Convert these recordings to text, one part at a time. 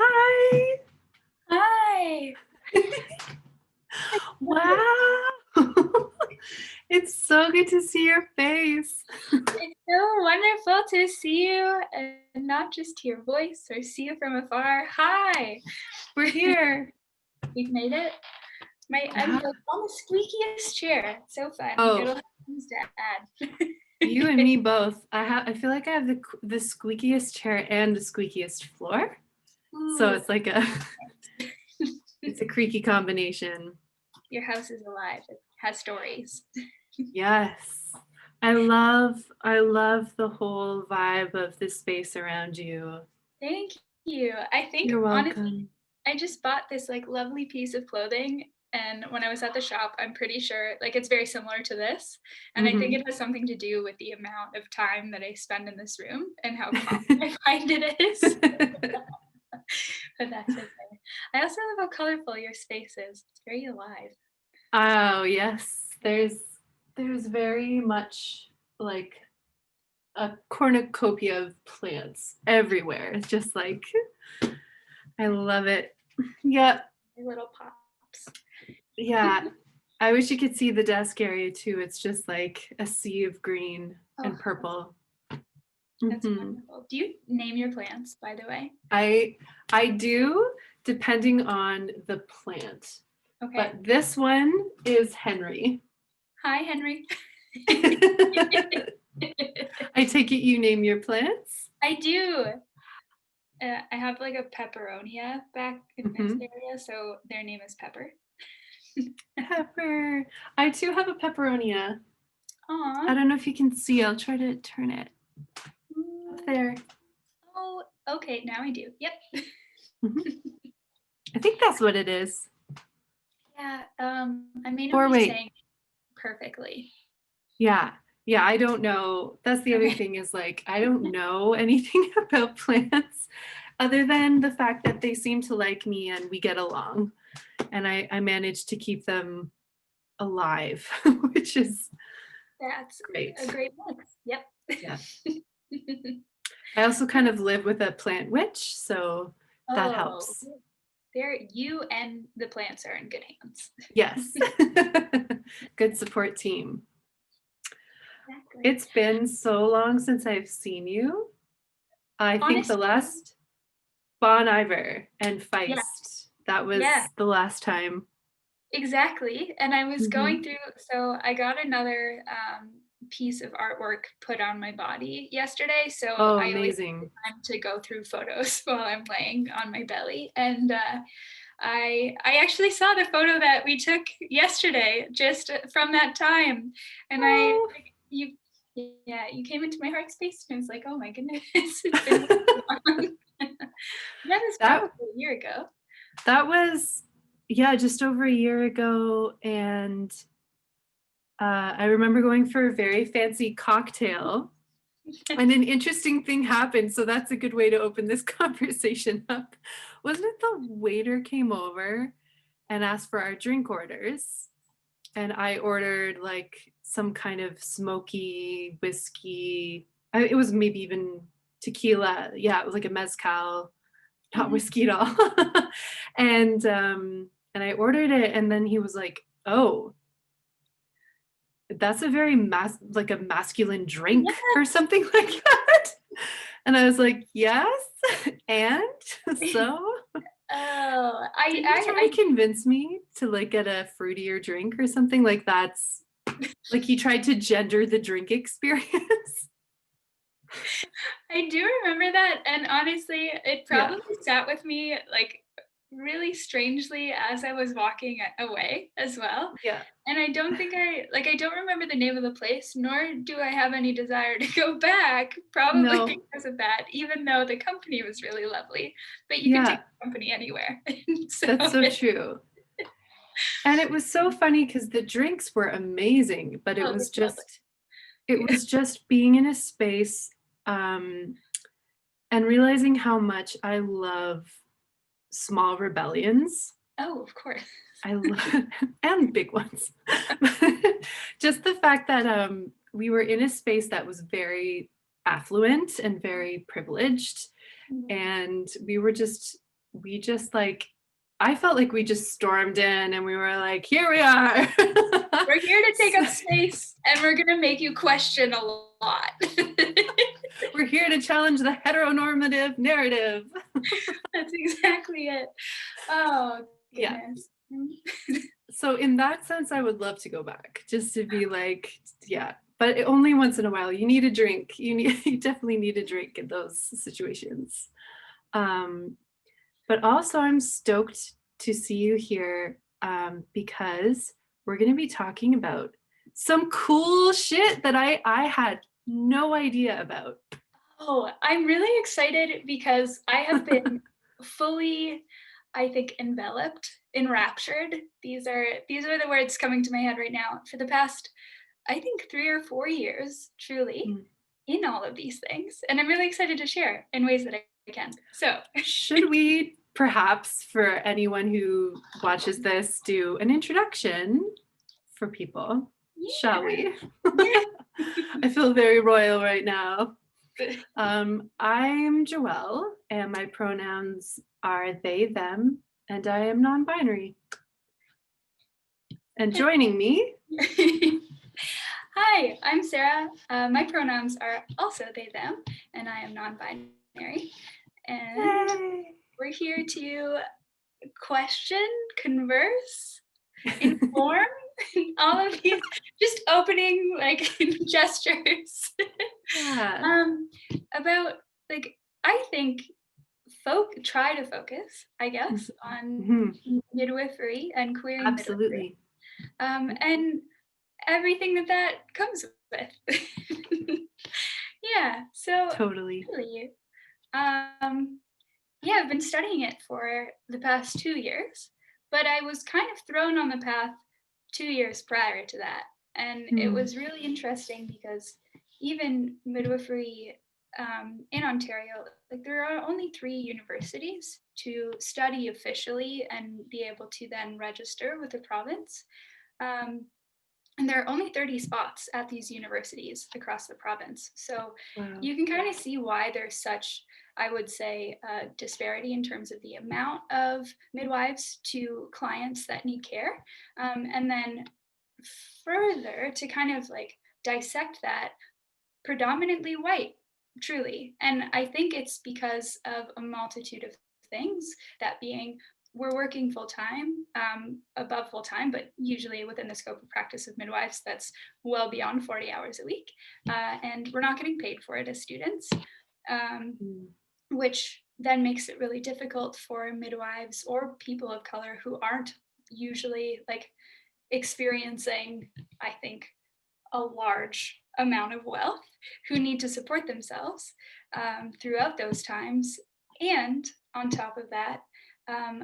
Hi. Hi. Wow. It's so good to see your face. It's so wonderful to see you and not just hear your voice or see you from afar. Hi. We're here. We've made it. I'm like on the squeakiest chair. It's so fun. Oh. It'll have things to add. You and me both. I feel like I have the squeakiest chair and the squeakiest floor. Ooh. So it's like it's a creaky combination. Your house is alive. It has stories. Yes. I love the whole vibe of the space around you. Thank you. I think You're welcome. honestly, I just bought this like lovely piece of clothing, and when I was at the shop, I'm pretty sure like it's very similar to this, and I think it has something to do with the amount of time that I spend in this room and how calm I find it is. But that's okay. I also love how colorful your space is. It's very alive. Oh yes, there's very much like a cornucopia of plants everywhere. It's just like, I love it. Yeah. Little pops. Yeah. I wish you could see the desk area too. It's just like a sea of green and purple. That's wonderful. Do you name your plants, by the way? I do, depending on the plant. Okay. But this one is Henry. Hi, Henry. I take it you name your plants? I do. I have like a pepperonia back in this area, so their name is Pepper. Pepper. I too have a pepperonia. Aww. I don't know if you can see. I'll try to turn it up there. Oh, okay. Now I do. Yep. I think that's what it is. Yeah. I may not be saying perfectly. Yeah. Yeah, I don't know. That's the other thing is like, I don't know anything about plants other than the fact that they seem to like me and we get along. And I managed to keep them alive, which is that's great. A great mix. Yep. Yeah. I also kind of live with a plant witch, so that helps. You and the plants are in good hands. Yes. Good support team. Exactly. It's been so long since I've seen you. I think the last Bon Iver and Feist, that was the last time. Exactly. And I was going through, so I got another piece of artwork put on my body yesterday. So I always take time to go through photos while I'm laying on my belly. And I actually saw the photo that we took yesterday, just from that time. And you came into my heart space, and I was like, oh my goodness, it's been so long. That was probably a year ago. That was, yeah, just over a year ago. And I remember going for a very fancy cocktail. And an interesting thing happened. So that's a good way to open this conversation up. Wasn't it the waiter came over and asked for our drink orders? And I ordered like some kind of smoky whiskey. It was maybe even tequila. Yeah, it was like a mezcal, not whiskey at all. And I ordered it, and then he was like, "Oh, that's a very like a masculine drink or something like that." And I was like, "Yes, and so." Oh, Did you try to convince me to like get a fruitier drink or something? Like that's like he tried to gender the drink experience. I do remember that, and honestly, it probably sat with me like really strangely as I was walking away as well. Yeah. And I don't think I don't remember the name of the place, nor do I have any desire to go back, probably because of that, even though the company was really lovely. But you can take the company anywhere. That's so true. And it was so funny because the drinks were amazing, but it was just being in a space and realizing how much I love small rebellions. Oh, of course. I love and big ones. Just the fact that we were in a space that was very affluent and very privileged, and we were just we just like, I felt like we just stormed in and we were like, here we are. We're here to take up space and we're going to make you question a lot. We're here to challenge the heteronormative narrative. That's exactly it. Oh, goodness. Yeah. So in that sense, I would love to go back just to be like, yeah, but only once in a while. You need a drink. You definitely need a drink in those situations. But also I'm stoked to see you here because we're going to be talking about some cool shit that I had no idea about. Oh, I'm really excited because I have been fully, I think, enraptured. These are the words coming to my head right now. For the past, I think, 3 or 4 years, truly, in all of these things. And I'm really excited to share in ways that I can. So should we perhaps, for anyone who watches this, do an introduction for people? Yeah. Shall we? Yeah. I feel very royal right now. I'm Joelle, and my pronouns are they, them, and I am non-binary. And joining me... Hi, I'm Sara. My pronouns are also they, them, and I am non-binary. And Yay. We're here to question, converse, inform, all of these just opening like gestures. Yeah. About like, I think try to focus, I guess, on midwifery and queer Absolutely. Midwifery. And everything that comes with. Yeah, so totally. Really, yeah, I've been studying it for the past 2 years, but I was kind of thrown on the path 2 years prior to that. And it was really interesting because even midwifery in Ontario, like there are only 3 universities to study officially and be able to then register with the province. And there are only 30 spots at these universities across the province. So you can kind of see why there's such, I would say, disparity in terms of the amount of midwives to clients that need care. And then further to kind of like dissect that, predominantly white, truly. And I think it's because of a multitude of things, that being we're working full-time, above full-time, but usually within the scope of practice of midwives, that's well beyond 40 hours a week. And we're not getting paid for it as students, which then makes it really difficult for midwives or people of color who aren't usually like experiencing, I think, a large amount of wealth, who need to support themselves throughout those times. And on top of that,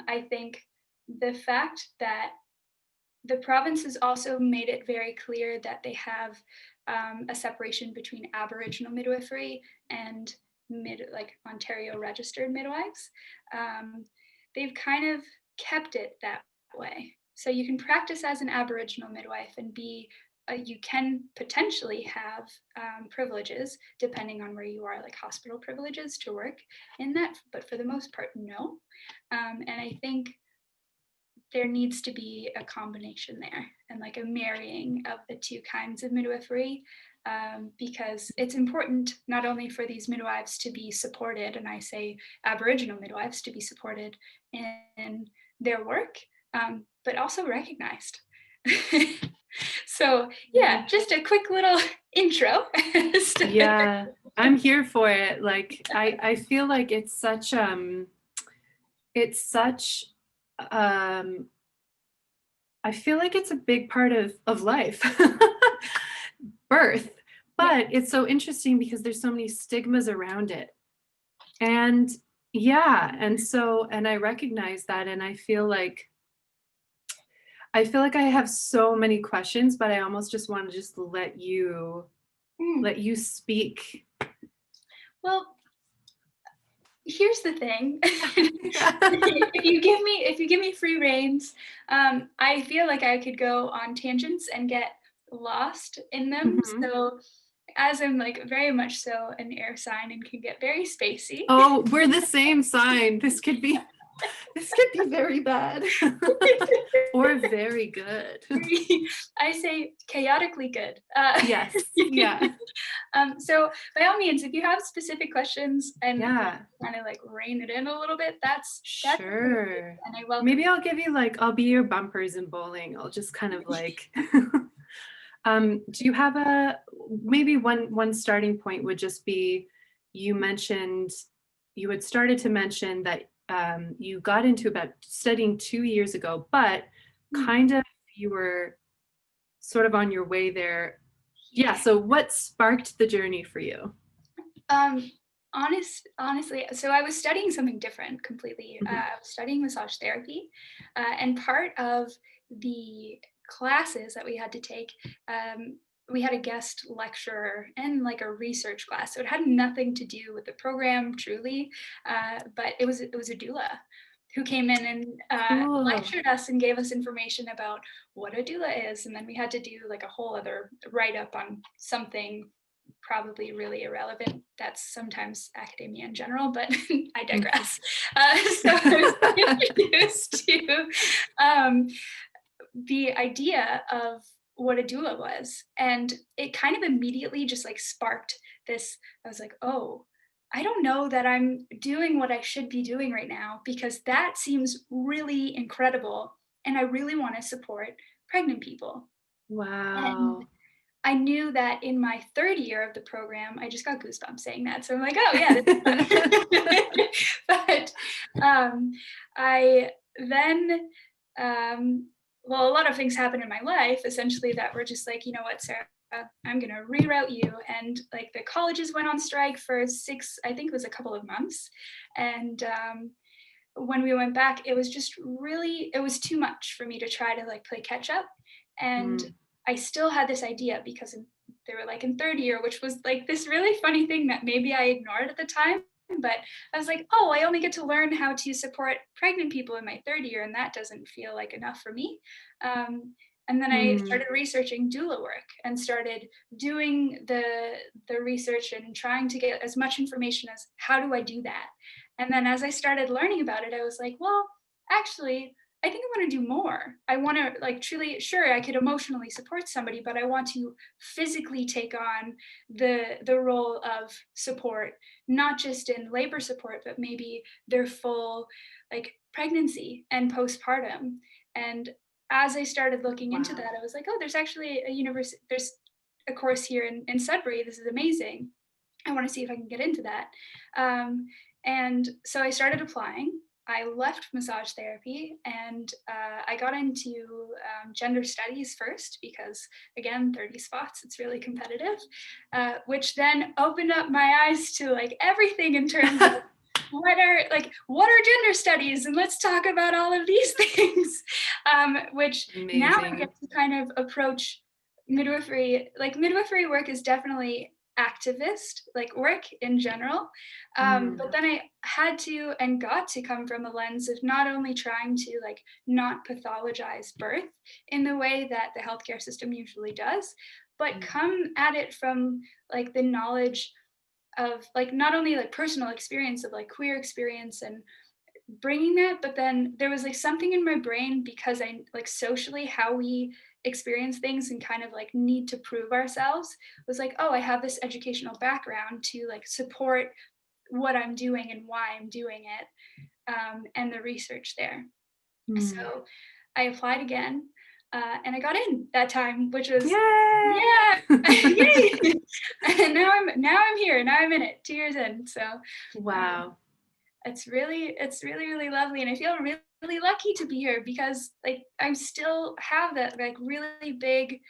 I think the fact that the province has also made it very clear that they have a separation between Aboriginal midwifery and Ontario registered midwives. They've kind of kept it that way. So you can practice as an Aboriginal midwife and you can potentially have privileges depending on where you are, like hospital privileges to work in that, but for the most part, no. And I think there needs to be a combination there and like a marrying of the two kinds of midwifery, because it's important not only for these midwives to be supported, and I say Aboriginal midwives to be supported in their work, but also recognized. So yeah, just a quick little intro. Yeah, I'm here for it. Like I feel like it's such I feel like it's a big part of life, birth, but it's so interesting because there's so many stigmas around it. And yeah, and I recognize that, and I feel like I have so many questions, but I almost just want to just let you speak. Well, here's the thing. If you give me free reins, I feel like I could go on tangents and get lost in them. So as I'm like very much so an air sign and can get very spacey. Oh, we're the same sign. This could be This could be very bad or very good. I say chaotically good. Yes. Yeah. So by all means, if you have specific questions and Yeah. kind of like rein it in a little bit, that's sure. and I welcome. Maybe I'll give you like, I'll be your bumpers in bowling. I'll just kind of like, do you have maybe one starting point would just be, you had started to mention that you got into about studying 2 years ago, but kind of you were sort of on your way there. Yeah. So what sparked the journey for you? Honestly, so I was studying something different completely. I was studying massage therapy, and part of the classes that we had to take, we had a guest lecturer and like a research class. So it had nothing to do with the program truly, but it was a doula who came in and lectured us and gave us information about what a doula is. And then we had to do like a whole other write-up on something probably really irrelevant. That's sometimes academia in general, but I digress. So I was introduced to the idea of what a doula was. And it kind of immediately just like sparked this. I was like, oh, I don't know that I'm doing what I should be doing right now, because that seems really incredible. And I really want to support pregnant people. Wow. And I knew that in my third year of the program, I just got goosebumps saying that. So I'm like, oh yeah. But I then, well, a lot of things happened in my life, essentially, that were just like, you know what, Sarah, I'm going to reroute you. And like the colleges went on strike for I think it was a couple of months. And when we went back, it was just really, it was too much for me to try to like play catch up. And I still had this idea, because they were like in third year, which was like this really funny thing that maybe I ignored at the time. But I was like, oh, I only get to learn how to support pregnant people in my third year, and that doesn't feel like enough for me. And then I started researching doula work and started doing the research and trying to get as much information as how do I do that. And then as I started learning about it, I was like, well, actually, I think I want to do more. I want to like truly, sure, I could emotionally support somebody, but I want to physically take on the role of support, not just in labor support, but maybe their full like pregnancy and postpartum. And as I started looking into that, I was like, oh, there's actually there's a course here in Sudbury. This is amazing. I want to see if I can get into that. And so I started applying. I left massage therapy and I got into gender studies first, because again, 30 spots, it's really competitive, which then opened up my eyes to like everything in terms of what are gender studies, and let's talk about all of these things, which amazing. Now I get to kind of approach midwifery. Like midwifery work is definitely activist like work in general, but then I had to and got to come from a lens of not only trying to like not pathologize birth in the way that the healthcare system usually does, but come at it from like the knowledge of like not only like personal experience of like queer experience and bringing that, but then there was like something in my brain, because I like socially how we experience things and kind of like need to prove ourselves, was like, oh, I have this educational background to like support what I'm doing and why I'm doing it, and the research there. So I applied again, and I got in that time, which was yay! And now I'm here. Now I'm in it. 2 years in. So wow. It's really lovely, and I feel really lucky to be here, because like I still have that like really big,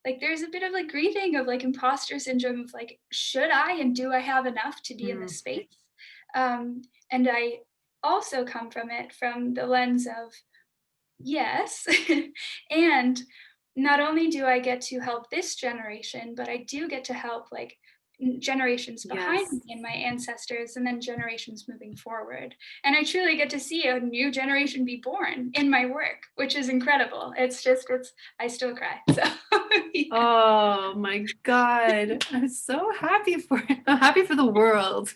like there's a bit of like grieving of like imposter syndrome of like, should I and do I have enough to be in this space? And I also come from it from the lens of yes, and not only do I get to help this generation, but I do get to help like generations behind me and my ancestors, and then generations moving forward. And I truly get to see a new generation be born in my work, which is incredible. I still cry. So yeah. Oh my God. I'm so happy for the world.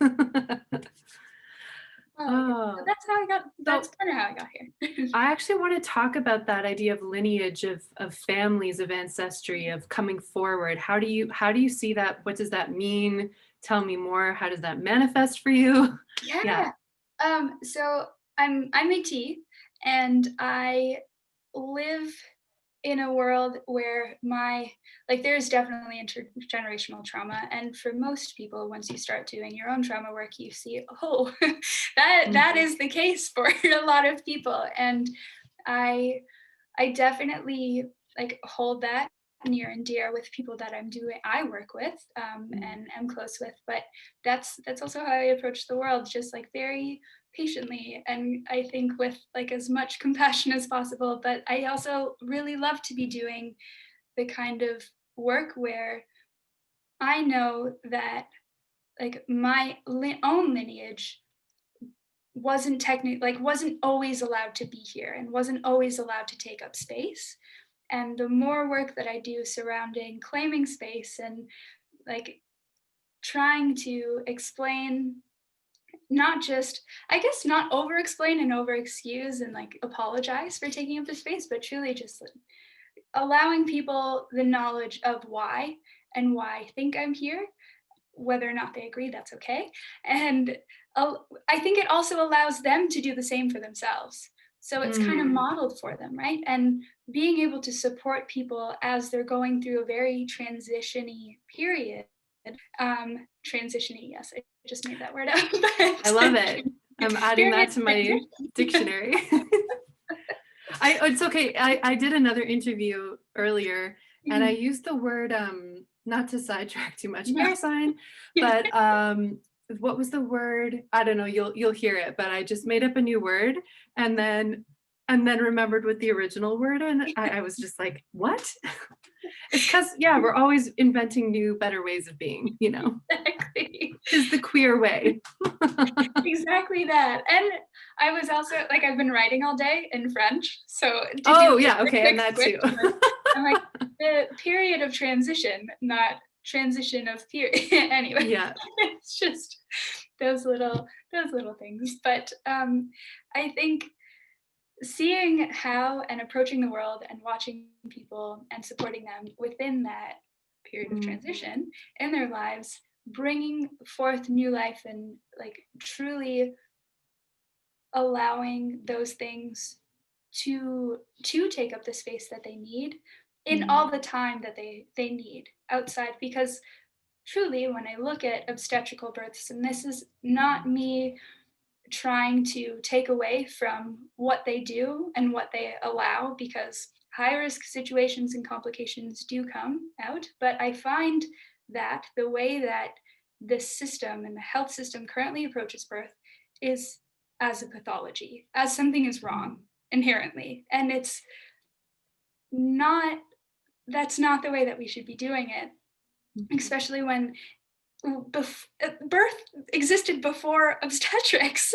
So that's how I got, that's So kind of how I got here. I actually want to talk about that idea of lineage, of families, of ancestry, of coming forward. How do you see that? What does that mean? Tell me more. How does that manifest for you? Yeah. Yeah. So I'm Métis, and I live in a world where there's definitely intergenerational trauma, and for most people, once you start doing your own trauma work, you see, oh, that Mhm. is the case for a lot of people, and I I definitely hold that near and dear with people that I work with, Mm. and am close with. But that's also how I approach the world, just like very patiently, and I think with like as much compassion as possible. But I also really love to be doing the kind of work where I know that like my own lineage wasn't always allowed to be here and wasn't always allowed to take up space. And the more work that I do surrounding claiming space and like trying to explain, not just, I guess, not over explain and over excuse and like apologize for taking up the space, but truly just like, allowing people the knowledge of why and why I think I'm here. Whether or not they agree, that's okay. And I think it also allows them to do the same for themselves. So it's kind of Mm. modeled for them, right? And being able to support people as they're going through a very transitiony period. Transitiony, yes, I just made that word up. I love it. I'm adding Period that to my transition. dictionary. It's okay. I did another interview earlier and I used the word, not to sidetrack too much, No. air sign, but what was the word? I don't know, you'll hear it, but I just made up a new word and then remembered what the original word, and I was just like, what? It's because, yeah, we're always inventing new, better ways of being, Exactly. is the queer way. Exactly that. And I was also like, I've been writing all day in French. So to do Oh, like yeah, a okay, and quick that switch, too. I'm like, the period of transition, not transition of period. Anyway, Yeah. it's just those little things. But I think seeing how and approaching the world and watching people and supporting them within that period of Mm. transition in their lives, bringing forth new life and like truly allowing those things to take up the space that they need in Mm. all the time that they need outside. Because truly, when I look at obstetrical births, and this is not me trying to take away from what they do and what they allow, because high risk situations and complications do come out, but I find that the way that the system and the health system currently approaches birth is as a pathology, as something is wrong inherently. And it's not, that's not the way that we should be doing it, especially when birth existed before obstetrics.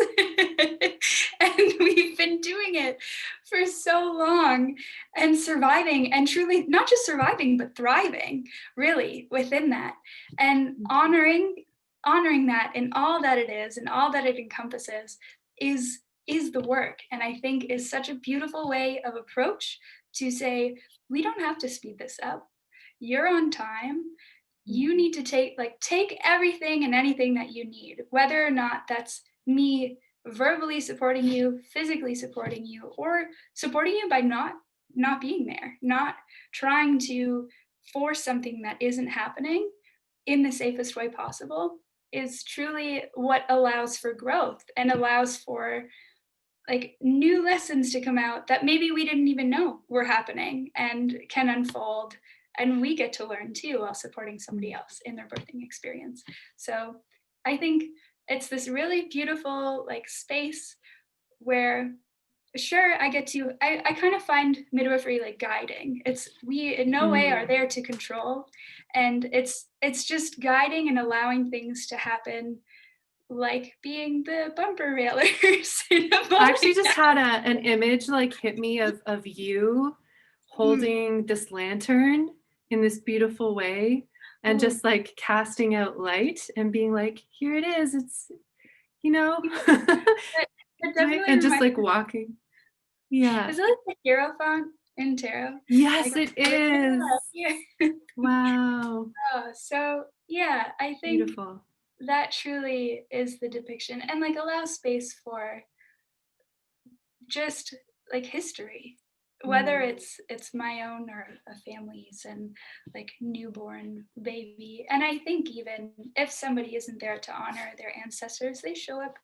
And we've been doing it for so long and surviving, and truly not just surviving but thriving really within that, and honoring that in all that it is and all that it encompasses is the work. And I think is such a beautiful way of approach to say, we don't have to speed this up. You're on time. You need to take everything and anything that you need, whether or not that's me verbally supporting you, physically supporting you, or supporting you by not being there, not trying to force something that isn't happening in the safest way possible, is truly what allows for growth and allows for like new lessons to come out that maybe we didn't even know were happening and can unfold, and we get to learn too while supporting somebody else in their birthing experience. So I think it's this really beautiful like space where sure I kind of find midwifery like guiding. It's we in no way are there to control, and it's just guiding and allowing things to happen, like being the bumper railers in a I actually bowling just had alley. an image like hit me of you Mm. holding this lantern in this beautiful way and Oh, just like casting out light and being like, here it is. you know? That definitely And just reminds like me. walking. Yeah. Is it like the Hierophant in tarot? Yes, Like, it is. yeah. Wow. Oh, so yeah, I think Beautiful. that truly is the depiction and like allows space for just like history, whether Mm, it's my own or a family's and like newborn baby. And I think even if somebody isn't there to honor their ancestors, they show up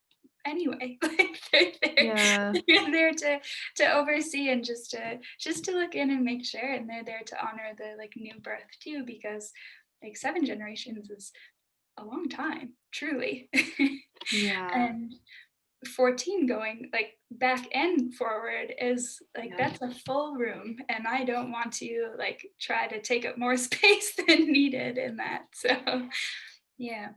anyway. Like yeah. they're there to oversee and just to look in and make sure, and they're there to honor the like new birth too, because like 7 generations is a long time, truly. Yeah. And 14 going like back and forward is like Yeah. that's a full room, and I don't want to like try to take up more space than needed in that. So yeah.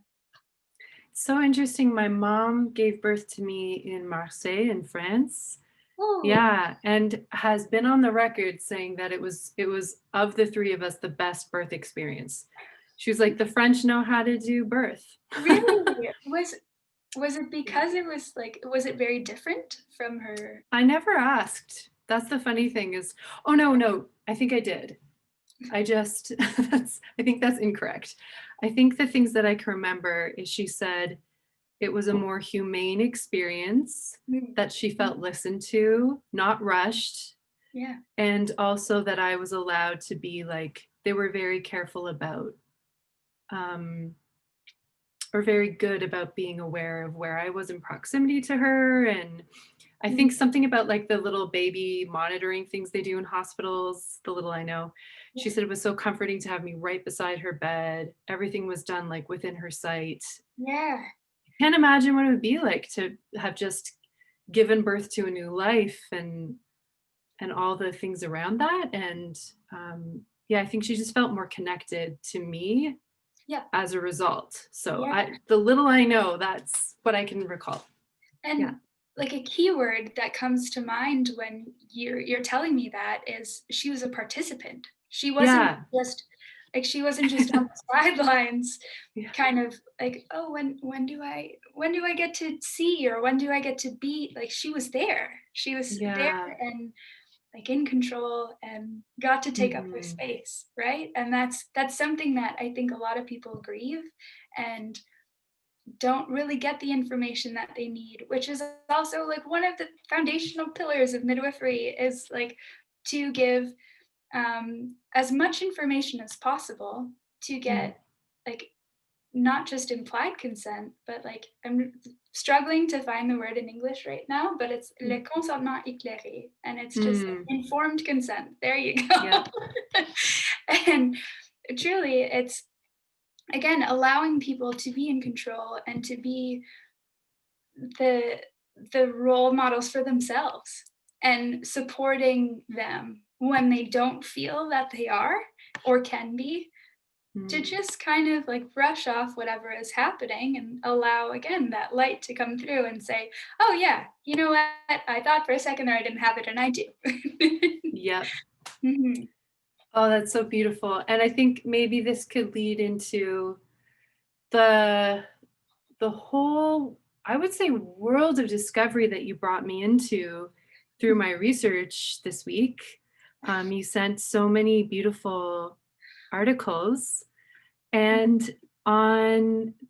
So interesting. My mom gave birth to me in Marseille in France. Oh, Yeah, and has been on the record saying that it was of the three of us the best birth experience. She was like, the French know how to do birth. really? Was it Yeah. because it was like was it very different from her? I never asked. That's the funny thing is, oh no, no, I think I did. I just I think that's incorrect. I think the things that I can remember is she said it was a more humane experience, Mm, that she mm, felt listened to, not rushed, yeah. and also that I was allowed to be like, they were very careful about, um, or very good about being aware of where I was in proximity to her. And I think Mm, something about like the little baby monitoring things they do in hospitals, the little I know. yeah. She said it was so comforting to have me right beside her bed. Everything was done like within her sight. Yeah. Can't imagine what it would be like to have just given birth to a new life and all the things around that. And yeah, I think she just felt more connected to me Yeah. as a result. So Yeah. the little I know, that's what I can recall. Yeah. And like a keyword that comes to mind when you're telling me that is she was a participant. She wasn't Yeah. just like she wasn't just on the sidelines, Yeah. kind of like, oh, when do I get to see, or when do I get to be, like she was there. She was there Yeah. and like in control and got to take up her Mhm. space, right? And that's something that I think a lot of people grieve and don't really get the information that they need, which is also like one of the foundational pillars of midwifery is like to give as much information as possible to Mm. get like not just implied consent, but like I'm struggling to find the word in English right now, but it's le consentement éclairé, and it's just like Mm. informed consent. There you go. Yep. And truly, it's again allowing people to be in control and to be the the role models for themselves and supporting them when they don't feel that they are or can be, to Mm. just kind of like brush off whatever is happening and allow again that light to come through and say, oh yeah, you know what, I thought for a second there I didn't have it, and I do. Yep. Hmm. Oh, that's so beautiful. And I think maybe this could lead into the the whole, I would say, world of discovery that you brought me into through my research this week. You sent so many beautiful articles, and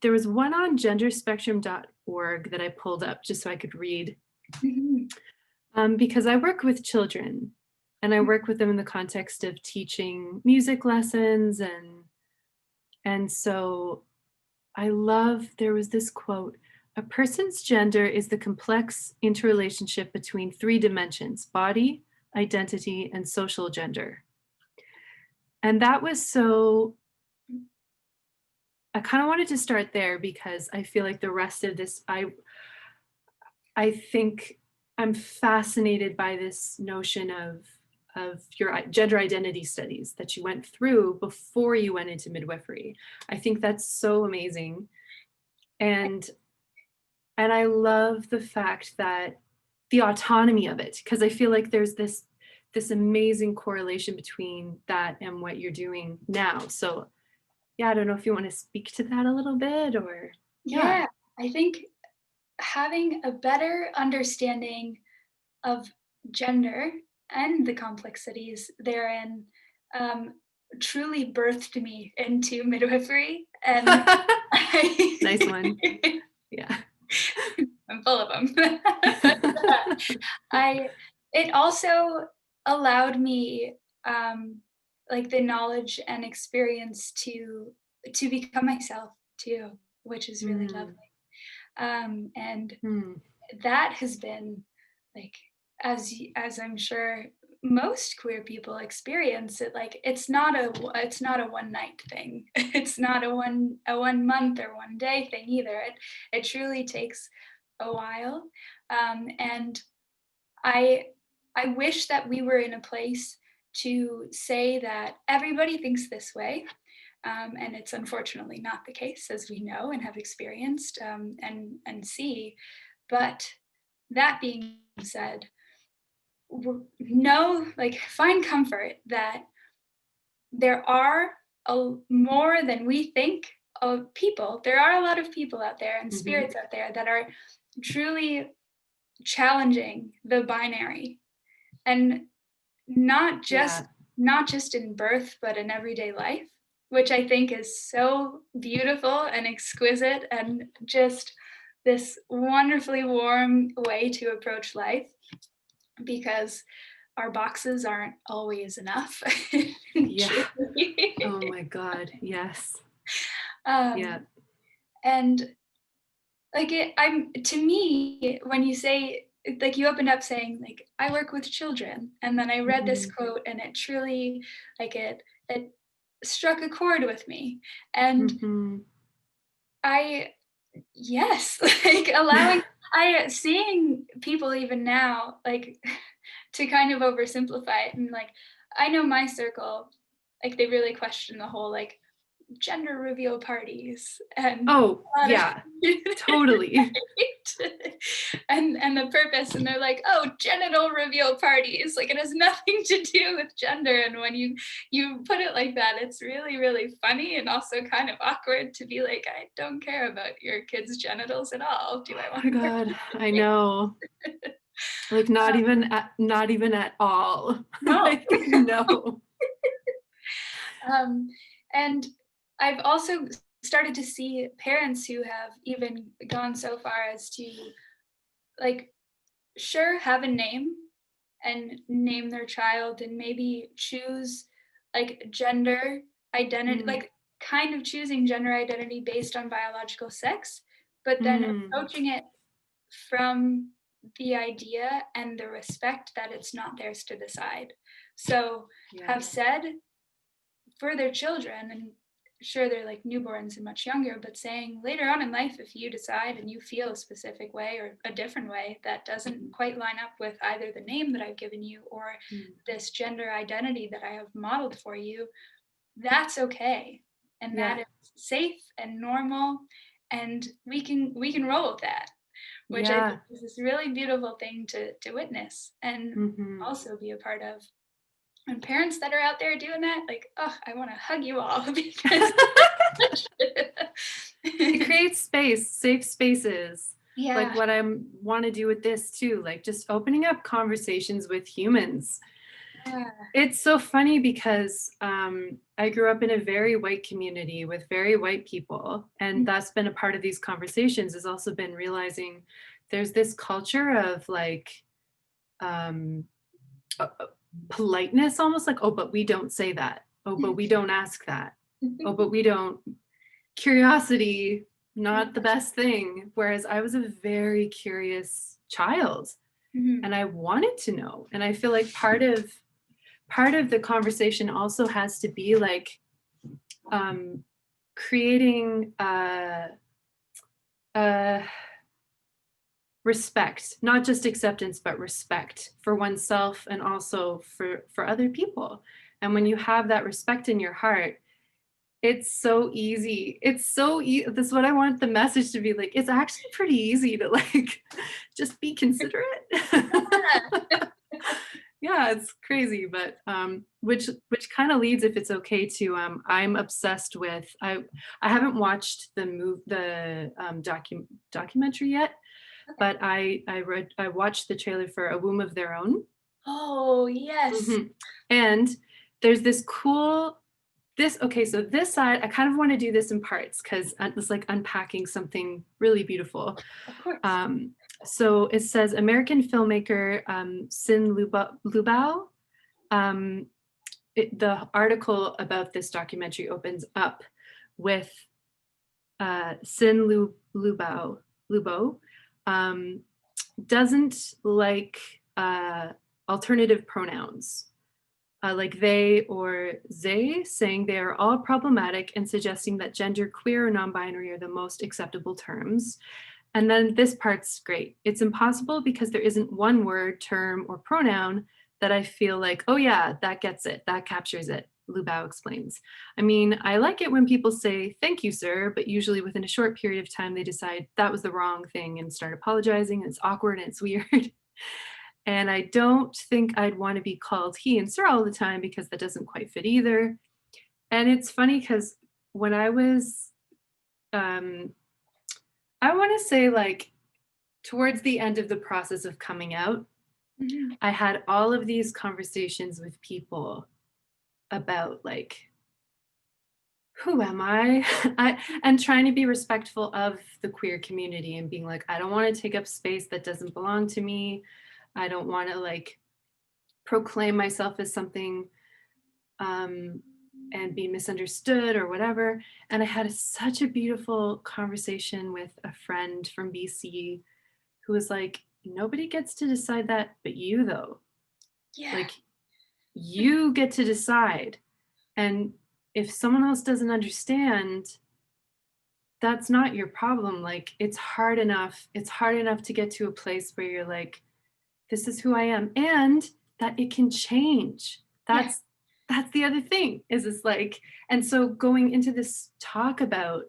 there was one on genderspectrum.org that I pulled up just so I could read, Hmm. because I work with children and I work with them in the context of teaching music lessons, and so I love, there was this quote: a person's gender is the complex interrelationship between three dimensions: body, identity, and social gender. And that was so, I kind of wanted to start there because I feel like the rest of this, I think I'm fascinated by this notion of your gender identity studies that you went through before you went into midwifery. I think that's so amazing. And I love the fact that the autonomy of it, because I feel like there's this amazing correlation between that and what you're doing now. So yeah, I don't know if you want to speak to that a little bit, or yeah. Yeah, I think having a better understanding of gender and the complexities therein truly birthed me into midwifery. And nice one. Yeah. I'm full of them. It also allowed me like the knowledge and experience to become myself too, which is really lovely. And that has been like, as I'm sure most queer people experience it, like it's not a one night thing. It's not a one month or one day thing either. It truly takes a while. And I wish that we were in a place to say that everybody thinks this way. And it's unfortunately not the case, as we know and have experienced and see. But that being said, find comfort that there are more than we think of people. There are a lot of people out there and spirits out there that are truly challenging the binary, and not just in birth, but in everyday life, which I think is so beautiful and exquisite, and just this wonderfully warm way to approach life, because our boxes aren't always enough. Yeah. Oh my God. Yes. Yeah. And like to me, when you say, like, you opened up saying like, I work with children, and then I read this quote, and it truly, like, it struck a chord with me. And yes, like seeing people even now, like, to kind of oversimplify it, and like, I know my circle, like, they really question the whole like gender reveal parties and totally. and the purpose, and they're like, oh, genital reveal parties, like it has nothing to do with gender. And when you put it like that, it's really, really funny, and also kind of awkward to be like, I don't care about your kids' genitals at all. Do I want to? Oh my God, I know. Like not even at all. No. Like, no. And I've also started to see parents who have even gone so far as to, like, sure, have a name and name their child, and maybe choose like gender identity, like kind of choosing gender identity based on biological sex, but then approaching it from the idea and the respect that it's not theirs to decide. So have said for their children, and sure, they're like newborns and much younger, but saying later on in life, if you decide and you feel a specific way or a different way that doesn't quite line up with either the name that I've given you or this gender identity that I have modeled for you, that's okay. And that is safe and normal, and we can roll with that, which I think is this really beautiful thing to witness and also be a part of. And parents that are out there doing that, like, oh, I want to hug you all, because it creates space, safe spaces. Yeah. Like what I want to do with this too, like just opening up conversations with humans. Yeah. It's so funny because I grew up in a very white community with very white people, and that's been a part of these conversations, has also been realizing there's this culture of like politeness, almost like, oh, but we don't say that. Oh, but we don't ask that. Oh, but we don't. Curiosity, not the best thing. Whereas I was a very curious child, and I wanted to know. And I feel like part of the conversation also has to be like creating respect, not just acceptance, but respect for oneself and also for other people. And when you have that respect in your heart, it's so easy. It's so easy. That's what I want the message to be like. It's actually pretty easy to like just be considerate. Yeah, it's crazy, but which kind of leads, if it's okay, to I'm obsessed with, I haven't watched the documentary yet, but I watched the trailer for A Womb of Their Own. Oh, yes. And there's this cool okay, so this side, I kind of want to do this in parts because it's like unpacking something really beautiful. Of course. So it says American filmmaker Sin Lubao. The article about this documentary opens up with Sin Lubo doesn't like alternative pronouns. Like they or they, saying they are all problematic and suggesting that gender, queer, or non-binary are the most acceptable terms. And then this part's great. It's impossible because there isn't one word, term, or pronoun that I feel like, oh yeah, that gets it, that captures it, Lubao explains. I mean, I like it when people say, thank you, sir, but usually within a short period of time, they decide that was the wrong thing and start apologizing, and it's awkward and it's weird. And I don't think I'd want to be called he and sir all the time because that doesn't quite fit either. And it's funny because when I was, I want to say like towards the end of the process of coming out, I had all of these conversations with people about like, who am I? And trying to be respectful of the queer community and being like, I don't want to take up space that doesn't belong to me. I don't want to like proclaim myself as something and be misunderstood or whatever. And I had such a beautiful conversation with a friend from BC who was like, nobody gets to decide that but you, though. Yeah. Like, you get to decide. And if someone else doesn't understand, that's not your problem. Like, it's hard enough to get to a place where you're like, this is who I am, and that it can change. That's the other thing, is it's like, and so going into this talk about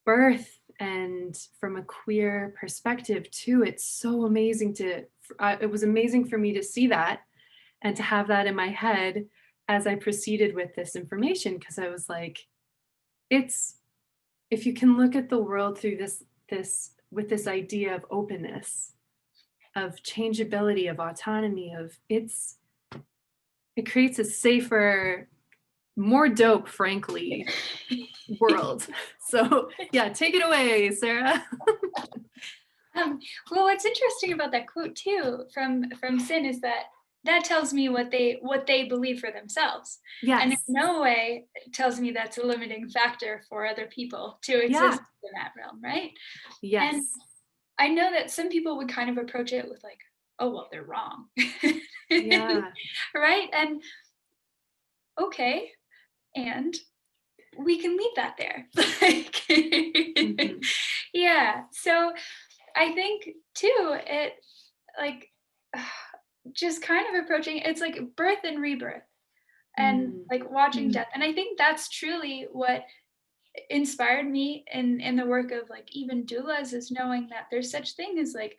birth and from a queer perspective too, it's so amazing it was amazing for me to see that and to have that in my head as I proceeded with this information, because I was like, it's, if you can look at the world through this with this idea of openness, of changeability, of autonomy, of it creates a safer, more dope, frankly, world. So yeah, take it away, Sarah. Well, what's interesting about that quote too from Sin is that tells me what they believe for themselves. Yes. And in no way tells me that's a limiting factor for other people to exist in that realm, right? Yes. And I know that some people would kind of approach it with like, oh, well, they're wrong. Yeah. Right? And okay, and we can leave that there. Yeah. So I think too, it like just kind of approaching, it's like birth and rebirth and like watching death. And I think that's truly what inspired me in the work of like even doulas, is knowing that there's such thing as like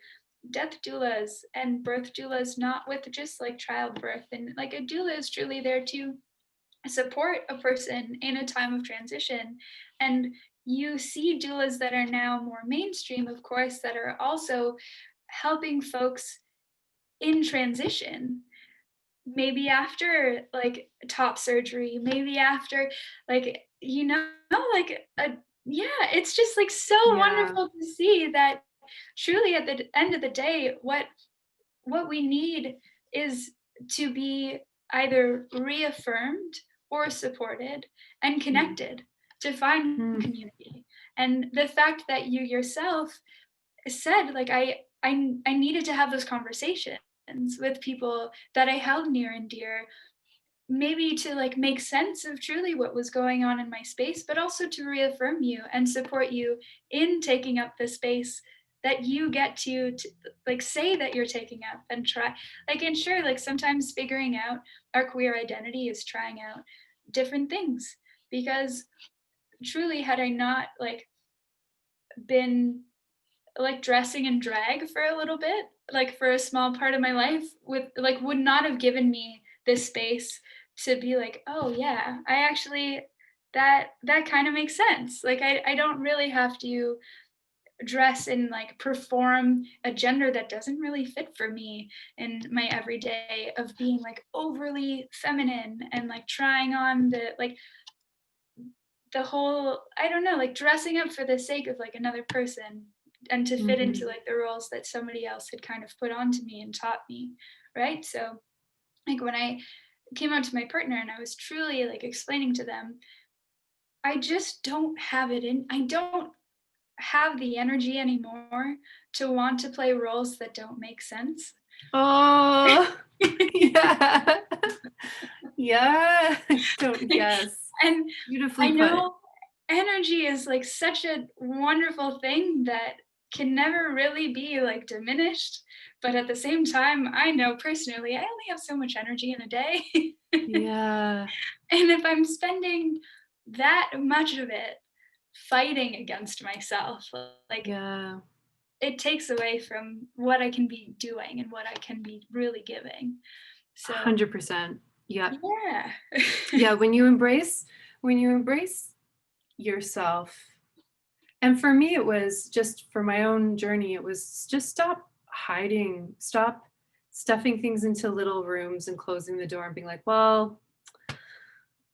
death doulas and birth doulas, not with just like childbirth. And like a doula is truly there to support a person in a time of transition. And you see doulas that are now more mainstream, of course, that are also helping folks in transition, maybe after like top surgery, maybe after like, like yeah, it's just like so wonderful to see that truly at the end of the day, what we need is to be either reaffirmed or supported and connected to find community. And the fact that you yourself said like I needed to have those conversations with people that I held near and dear, maybe to like make sense of truly what was going on in my space, but also to reaffirm you and support you in taking up the space that you get to like say that you're taking up and try, like, and sure, like sometimes figuring out our queer identity is trying out different things, because truly had I not like been like dressing in drag for a little bit, like for a small part of my life, with like would not have given me this space to be like, oh yeah, I actually that kind of makes sense. Like I don't really have to dress and like perform a gender that doesn't really fit for me in my everyday, of being like overly feminine and like trying on the whole, I don't know, like dressing up for the sake of like another person and to fit into like the roles that somebody else had kind of put onto me and taught me, right? So like when I came out to my partner and I was truly like explaining to them, I just don't have it in, I don't have the energy anymore to want to play roles that don't make sense. Oh, yeah. Yeah. Yes. And Beautifully I put. know energy is like such a wonderful thing that can never really be like diminished. But at the same time, I know personally, I only have so much energy in a day. Yeah. And if I'm spending that much of it fighting against myself, like Yeah. it takes away from what I can be doing and what I can be really giving. So 100%. Yeah. yeah. Yeah. When you embrace yourself, and for me, it was just for my own journey, it was just stop hiding, stop stuffing things into little rooms and closing the door and being like, well,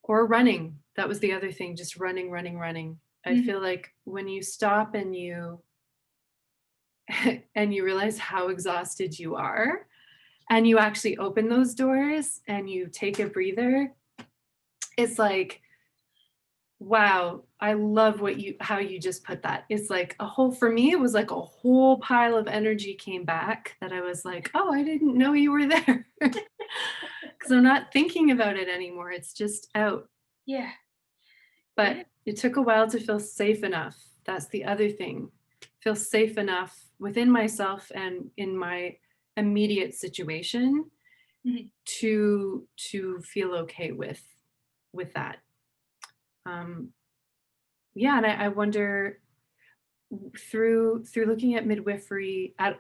or running. That was the other thing, just running, running, running. I Mhm. feel like when you stop and you and you realize how exhausted you are, and you actually open those doors and you take a breather, it's like, wow, I love how you just put that. It's like for me, it was like a whole pile of energy came back that I was like, oh, I didn't know you were there. Because I'm not thinking about it anymore. It's just out. Yeah. But it took a while to feel safe enough. That's the other thing. Feel safe enough within myself and in my immediate situation Mhm. to feel okay with that. Yeah, and I wonder through looking at midwifery at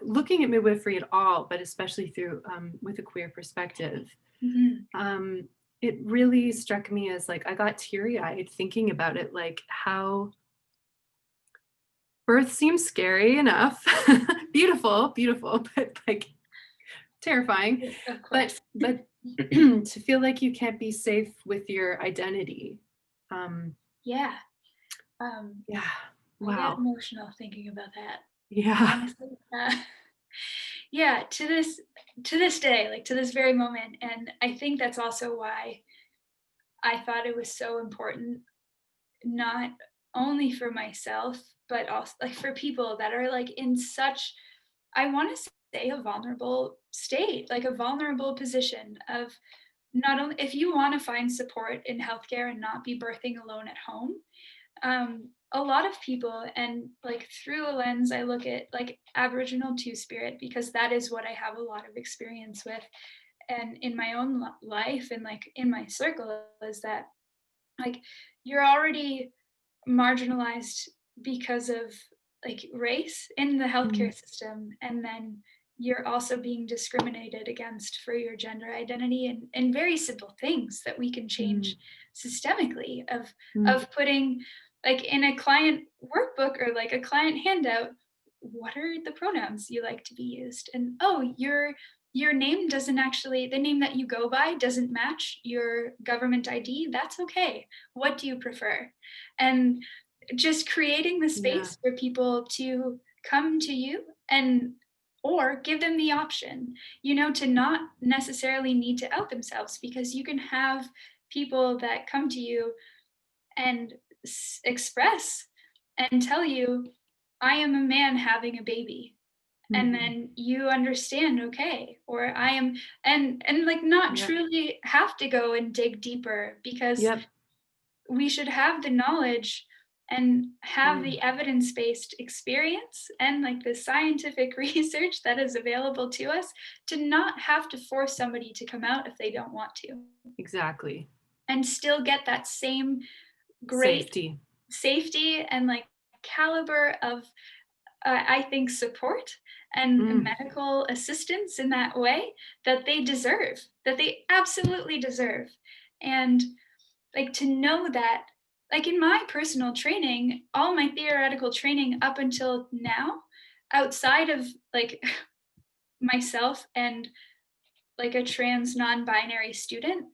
all, but especially through with a queer perspective, Mhm. it really struck me as like I got teary-eyed thinking about it, like how birth seems scary enough, beautiful, but like terrifying. Of But course. to feel like you can't be safe with your identity. Um, Yeah. yeah. I get Wow. emotional thinking about that, Yeah. honestly. Yeah, to this day, like to this very moment, and I think that's also why I thought it was so important, not only for myself, but also like for people that are like in such, I want to say, a vulnerable state, like a vulnerable position of, not only if you want to find support in healthcare and not be birthing alone at home, a lot of people, and like through a lens, I look at like Aboriginal Two Spirit because that is what I have a lot of experience with, and in my own life and like in my circle, is that like you're already marginalized because of like race in the Mm, healthcare system, and then you're also being discriminated against for your gender identity, and very simple things that we can mm, change systemically, mm. of putting like in a client workbook or like a client handout, what are the pronouns you like to be used, and oh, your name doesn't actually, the name that you go by doesn't match your government ID, that's okay, what do you prefer? And just creating the Yeah. space for people to come to you, and or give them the option, to not necessarily need to out themselves, because you can have people that come to you and express and tell you, I am a man having a baby, and Mhm. then you understand, okay, or I am, and like not Yep. truly have to go and dig deeper, because Yep. we should have the knowledge and have Mm. the evidence-based experience and like the scientific research that is available to us, to not have to force somebody to come out if they don't want to, Exactly. and still get that same great Safety. safety and like caliber of, I think, support and Mm. medical assistance in that way that they deserve, that they absolutely deserve. And like to know that like in my personal training, all my theoretical training up until now, outside of like myself and like a trans non-binary student,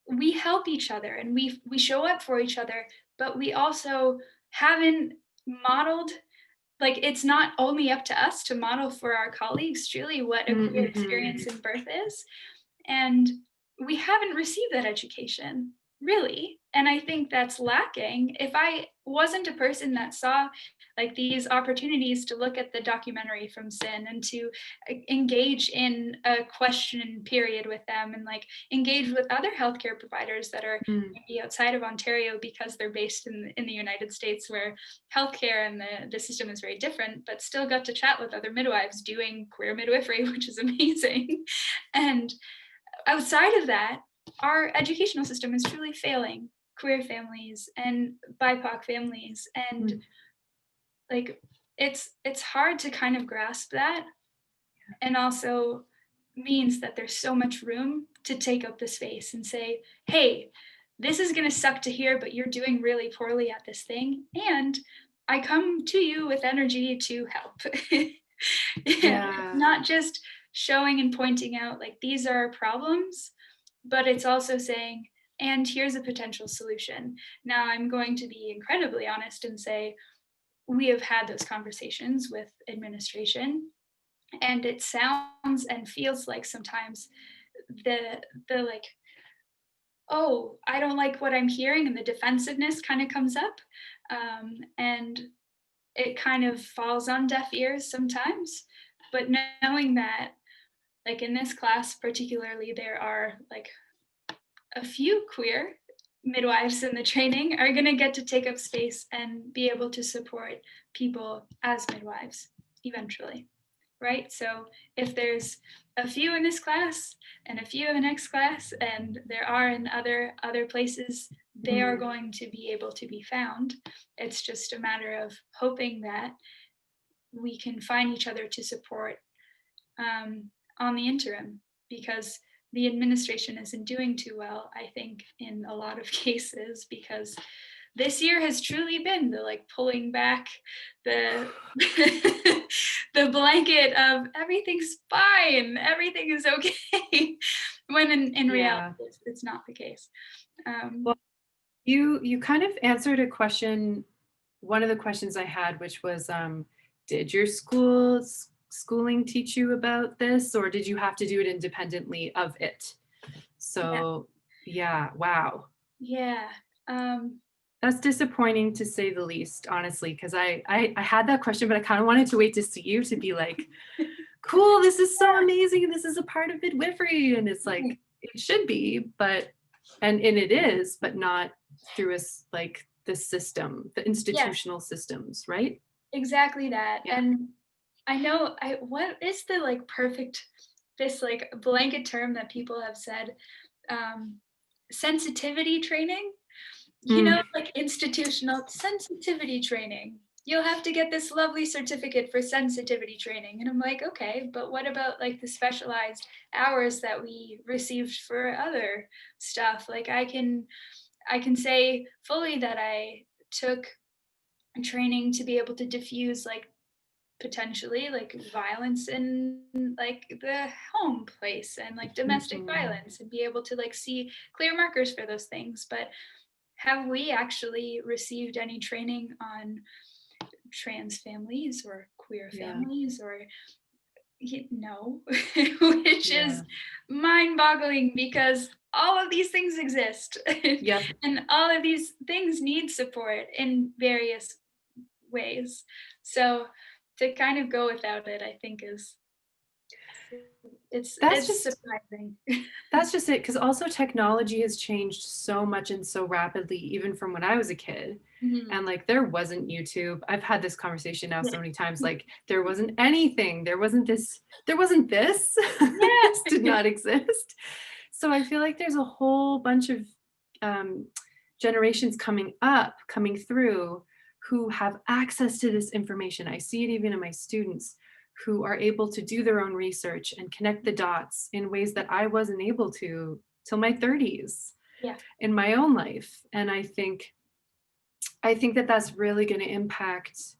we help each other and we show up for each other, but we also haven't modeled, like it's not only up to us to model for our colleagues truly what a queer experience in birth is, and we haven't received that education really, and I think that's lacking. If I wasn't a person that saw like these opportunities to look at the documentary from Sin and to engage in a question period with them and like engage with other healthcare providers that are maybe outside of Ontario because they're based in the United States, where healthcare and the system is very different, but still got to chat with other midwives doing queer midwifery, which is amazing. And outside of that, our educational system is truly failing queer families and BIPOC families, and like it's hard to kind of grasp that, and also means that there's so much room to take up the space and say, hey, this is going to suck to hear, but you're doing really poorly at this thing, and I come to you with energy to help. It's not just showing and pointing out like these are problems, but it's also saying, and here's a potential solution. Now I'm going to be incredibly honest and say we have had those conversations with administration, and it sounds and feels like sometimes the like, oh, I don't like what I'm hearing, and the defensiveness kind of comes up, and it kind of falls on deaf ears sometimes. But knowing that, like in this class particularly, there are like a few queer midwives in the training are going to get to take up space and be able to support people as midwives eventually, right? So if there's a few in this class and a few in the next class, and there are in other places, they are going to be able to be found. It's just a matter of hoping that we can find each other to support on the interim, because the administration isn't doing too well, I think, in a lot of cases, because this year has truly been the like pulling back the the blanket of everything's fine, everything is okay, when in reality it's not the case. Well, you kind of answered a question, one of the questions I had, which was, did your schooling teach you about this, or did you have to do it independently of it? So wow. Yeah. That's disappointing to say the least, honestly, because I had that question, but I kind of wanted to wait to see you to be like, cool, this is so amazing, this is a part of midwifery, and it's like it should be, but and it is, but not through like the system, the institutional systems, right? Exactly that. And I know what is the like perfect, this like blanket term that people have said, sensitivity training, you know, like institutional sensitivity training. You'll have to get this lovely certificate for sensitivity training. And I'm like, okay, but what about like the specialized hours that we received for other stuff? Like I can say fully that I took training to be able to diffuse like potentially like violence in like the home place and like domestic violence, and be able to like see clear markers for those things. But have we actually received any training on trans families or queer families, or no, which is mind-boggling, because all of these things exist. And all of these things need support in various ways. So to kind of go without it, I think it's surprising. That's just it, because also technology has changed so much and so rapidly, even from when I was a kid. And like there wasn't YouTube. I've had this conversation now so many times, like there wasn't anything, there wasn't this this did not exist. So I feel like there's a whole bunch of generations coming through who have access to this information. I see it even in my students, who are able to do their own research and connect the dots in ways that I wasn't able to till my 30s in my own life. And I think I think that that's really going to impact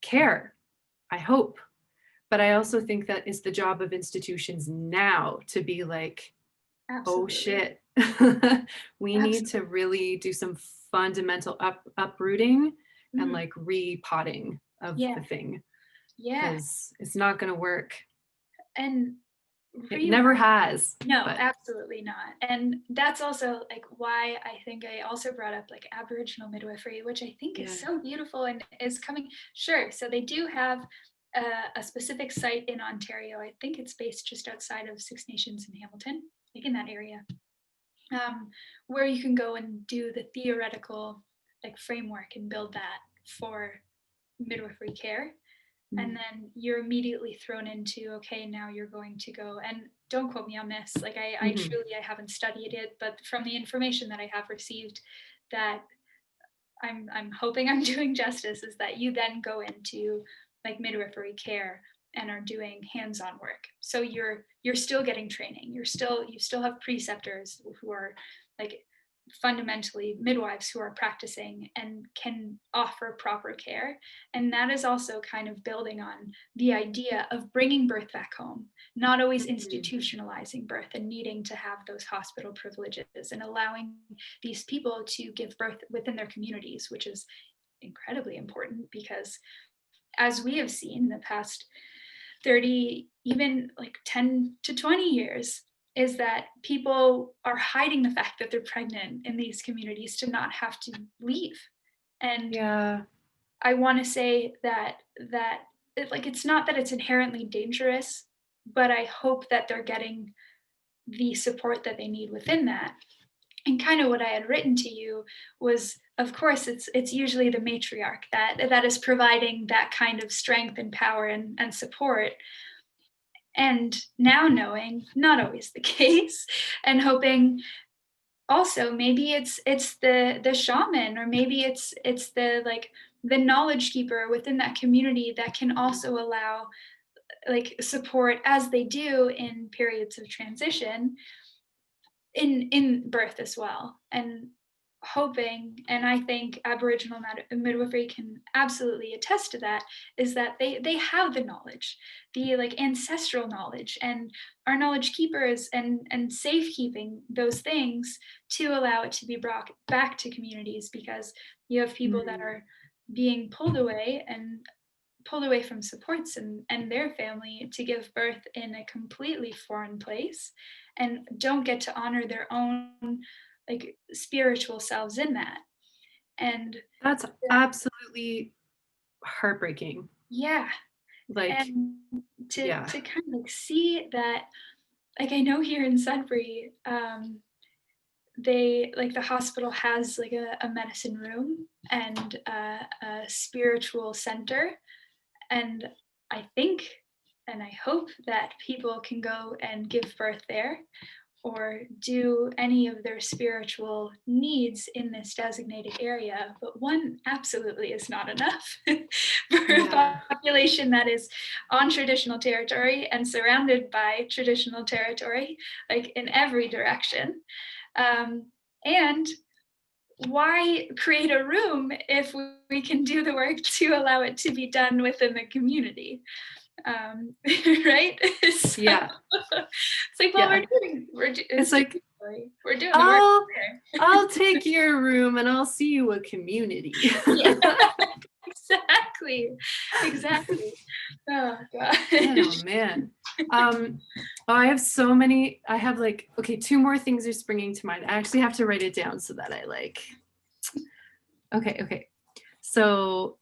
care, I hope. But I also think that it's the job of institutions now to be like, oh Absolutely. shit, we need Absolutely. to really do some fundamental uprooting and Mhm. like repotting of Yeah. the thing, Yeah. because it's not going to work. And It never relearn. has. No, But absolutely not. And that's also like why I think I also brought up like Aboriginal midwifery, which I think is yeah. so beautiful and is coming. Sure. So they do have a specific site in Ontario. I think it's based just outside of Six Nations in Hamilton, like in that area, where you can go and do the theoretical like framework and build that for midwifery care. And then you're immediately thrown into, okay, now you're going to go, and don't quote me on this, like I truly, I haven't studied it, but from the information that I have received, that I'm hoping I'm doing justice, is that you then go into like midwifery care and are doing hands-on work. So you're still getting training. You still have preceptors who are like fundamentally midwives who are practicing and can offer proper care. And that is also kind of building on the idea of bringing birth back home, not always institutionalizing birth and needing to have those hospital privileges, and allowing these people to give birth within their communities, which is incredibly important because, as we have seen in the past 30, even like 10 to 20 years, is that people are hiding the fact that they're pregnant in these communities to not have to leave. And Yeah. I want to say that like it's not that it's inherently dangerous, but I hope that they're getting the support that they need within that. And kind of what I had written to you was, of course, it's usually the matriarch that is providing that kind of strength and power and support. And now knowing not always the case, and hoping also maybe it's the shaman, or maybe it's the like the knowledge keeper within that community that can also allow like support, as they do in periods of transition in birth as well. And hoping, and I think Aboriginal midwifery can absolutely attest to that, is that they have the knowledge, the like ancestral knowledge, and are knowledge keepers and safekeeping those things to allow it to be brought back to communities, because you have people that are being pulled away from supports and their family to give birth in a completely foreign place, and don't get to honor their own like spiritual selves in that. And That's absolutely heartbreaking. yeah, Like, and yeah. to kind of like see that, like I know here in Sudbury, they like the hospital has like a medicine room and a spiritual center. And I think and I hope that people can go and give birth there, or do any of their spiritual needs in this designated area. But one absolutely is not enough for a population that is on traditional territory and surrounded by traditional territory, like in every direction. And why create a room if we can do the work to allow it to be done within the community? Right? So, Yeah. it's like, well, it's like, we're doing the work there. I'll take your room and I'll see you a community. Yeah, exactly. Oh god. Oh man. I have so many. I have like, okay, two more things are springing to mind. I actually have to write it down so that I like. Okay. So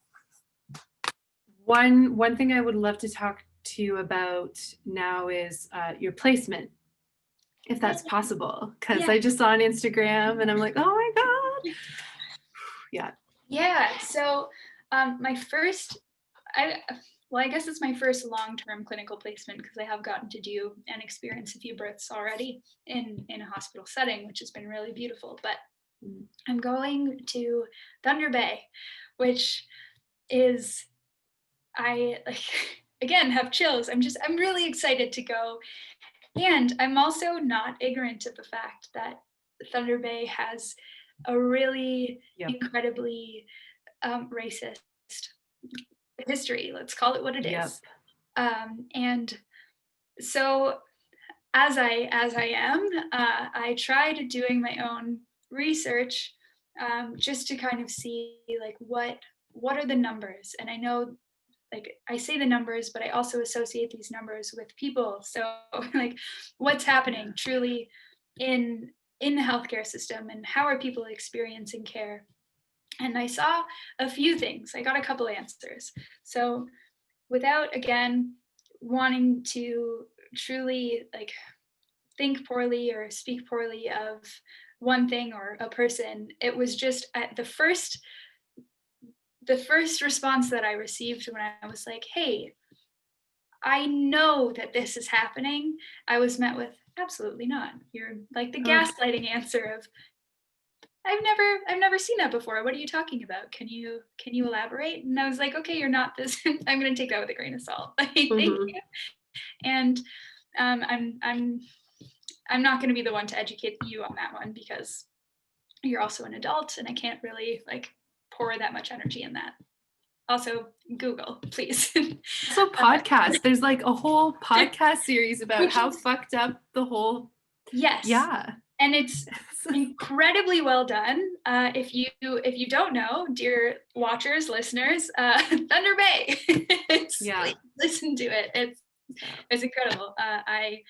one thing I would love to talk to you about now is your placement, if that's possible, because I just saw on Instagram and I'm like, oh my god. Yeah. So my first, I guess it's my first long-term clinical placement, because I have gotten to do and experience a few births already in a hospital setting, which has been really beautiful. But I'm going to Thunder Bay, which is, I like again have chills. I'm really excited to go. And I'm also not ignorant of the fact that Thunder Bay has a really incredibly racist history. Let's call it what it is. And so as I am, I tried doing my own research just to kind of see like what are the numbers. And I know, like, I say the numbers, but I also associate these numbers with people. So like what's happening truly in the healthcare system, and how are people experiencing care? And I saw a few things. I got a couple answers. So without, again, wanting to truly like think poorly or speak poorly of one thing or a person, it was just the first response that I received when I was like, hey, I know that this is happening, I was met with, absolutely not. You're like the gaslighting answer of, I've never seen that before. What are you talking about? Can you elaborate? And I was like, okay, you're not this. I'm going to take that with a grain of salt. Like, thank you. And I'm not going to be the one to educate you on that one, because you're also an adult, and I can't really like pour that much energy in that. Also, Google, please. Also, podcast. There's like a whole podcast series about how fucked up the whole. Yes. Yeah. And it's incredibly well done. If you don't know, dear watchers, listeners, Thunder Bay. Please listen to it. It's incredible. I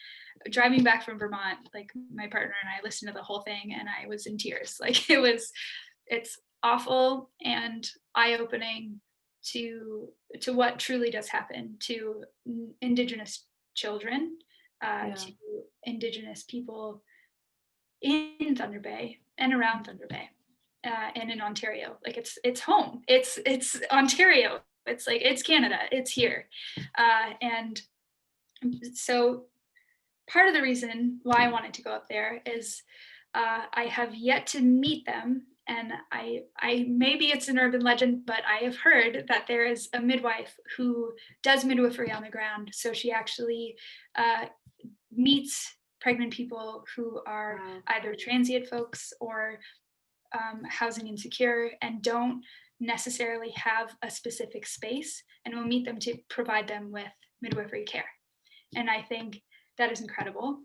driving back from Vermont, like my partner and I listened to the whole thing, and I was in tears. Like it's awful and eye-opening to what truly does happen to Indigenous children, to Indigenous people in Thunder Bay and around Thunder Bay, and in Ontario. Like it's home. It's Ontario. It's like, it's Canada. It's here. And so part of the reason why I wanted to go up there is I have yet to meet them. And I maybe it's an urban legend, but I have heard that there is a midwife who does midwifery on the ground. So she actually meets pregnant people who are either transient folks or housing insecure and don't necessarily have a specific space, and will meet them to provide them with midwifery care. And I think that is incredible.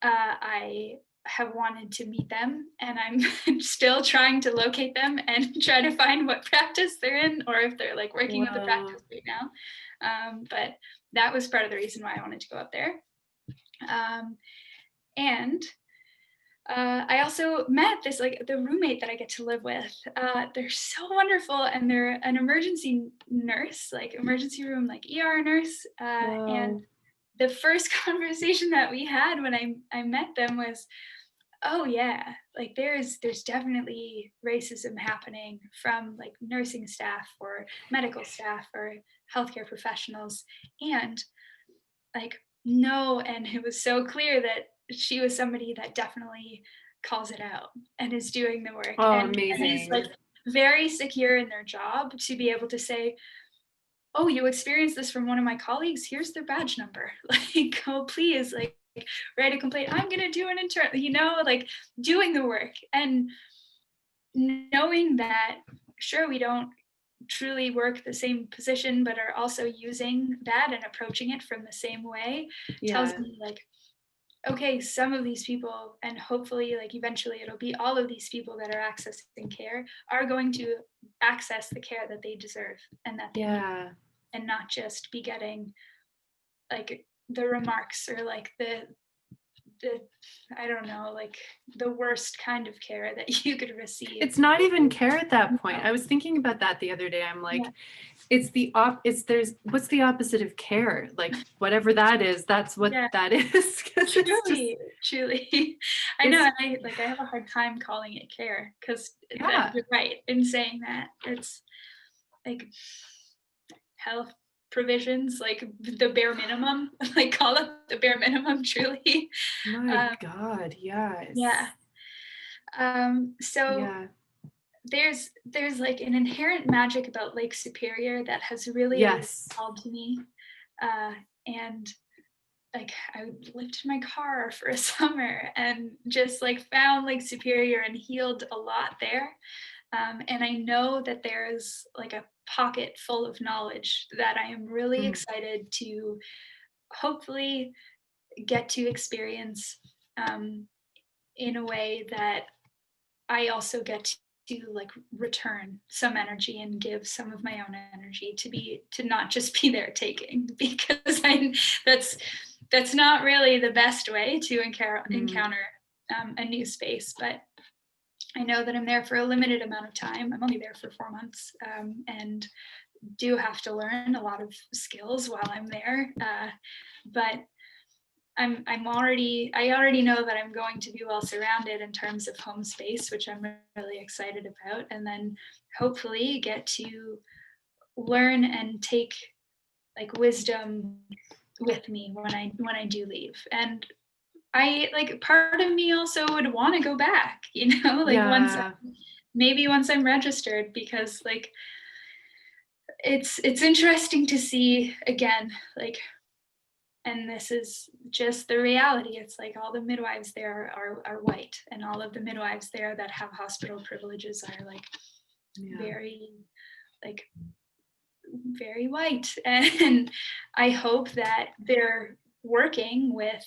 I have wanted to meet them, and I'm still trying to locate them and try to find what practice they're in, or if they're like working with the practice right now. But that was part of the reason why I wanted to go up there. And I also met this, like, the roommate that I get to live with. They're so wonderful, and they're an emergency nurse, like emergency room, like ER nurse. And the first conversation that we had when I met them was, oh yeah, like there's definitely racism happening from like nursing staff or medical staff or healthcare professionals. And like, no, and it was so clear that she was somebody that definitely calls it out and is doing the work. And is like very secure in their job to be able to say, oh, you experienced this from one of my colleagues, here's their badge number. Like, oh, please, like, write a complaint. I'm going to do an intern, like doing the work and knowing that, sure, we don't truly work the same position, but are also using that and approaching it from the same way, tells me like, okay, some of these people, and hopefully like eventually it'll be all of these people that are accessing care, are going to access the care that they deserve and that they need, and not just be getting like the remarks or like the I don't know, like the worst kind of care that you could receive. It's not even care at that point. I was thinking about that the other day. I'm like, it's what's the opposite of care? Like whatever that is, that's what that is. Truly. I know, and I have a hard time calling it care, because you're right in saying that. It's like health provisions, like the bare minimum, like call it the bare minimum, truly. My God, yes. Yeah. So there's like an inherent magic about Lake Superior that has really called to me. And like I lived in my car for a summer and just like found Lake Superior and healed a lot there. And I know that there is like a pocket full of knowledge that I am really excited to hopefully get to experience in a way that I also get to like return some energy and give some of my own energy to not just be there taking, because that's not really the best way to encounter a new space. But I know that I'm there for a limited amount of time. I'm only there for 4 months, and do have to learn a lot of skills while I'm there. But I already know that I'm going to be well surrounded in terms of home space, which I'm really excited about, and then hopefully get to learn and take like wisdom with me when I do leave. And I like, part of me also would want to go back, like maybe once I'm registered, because like it's interesting to see again, like, and this is just the reality. It's like all the midwives there are white, and all of the midwives there that have hospital privileges are like very like very white. And I hope that they're working with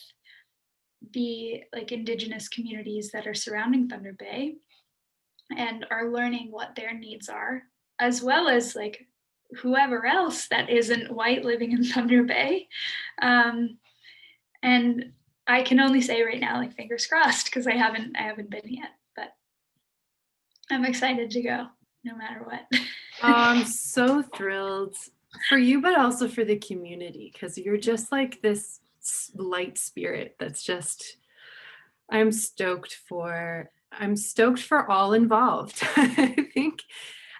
the like Indigenous communities that are surrounding Thunder Bay and are learning what their needs are, as well as like whoever else that isn't white living in Thunder Bay. And I can only say right now, like fingers crossed, because I haven't been yet, but I'm excited to go no matter what. I'm so thrilled for you, but also for the community, because you're just like this light spirit that's just, I'm stoked for all involved. I think.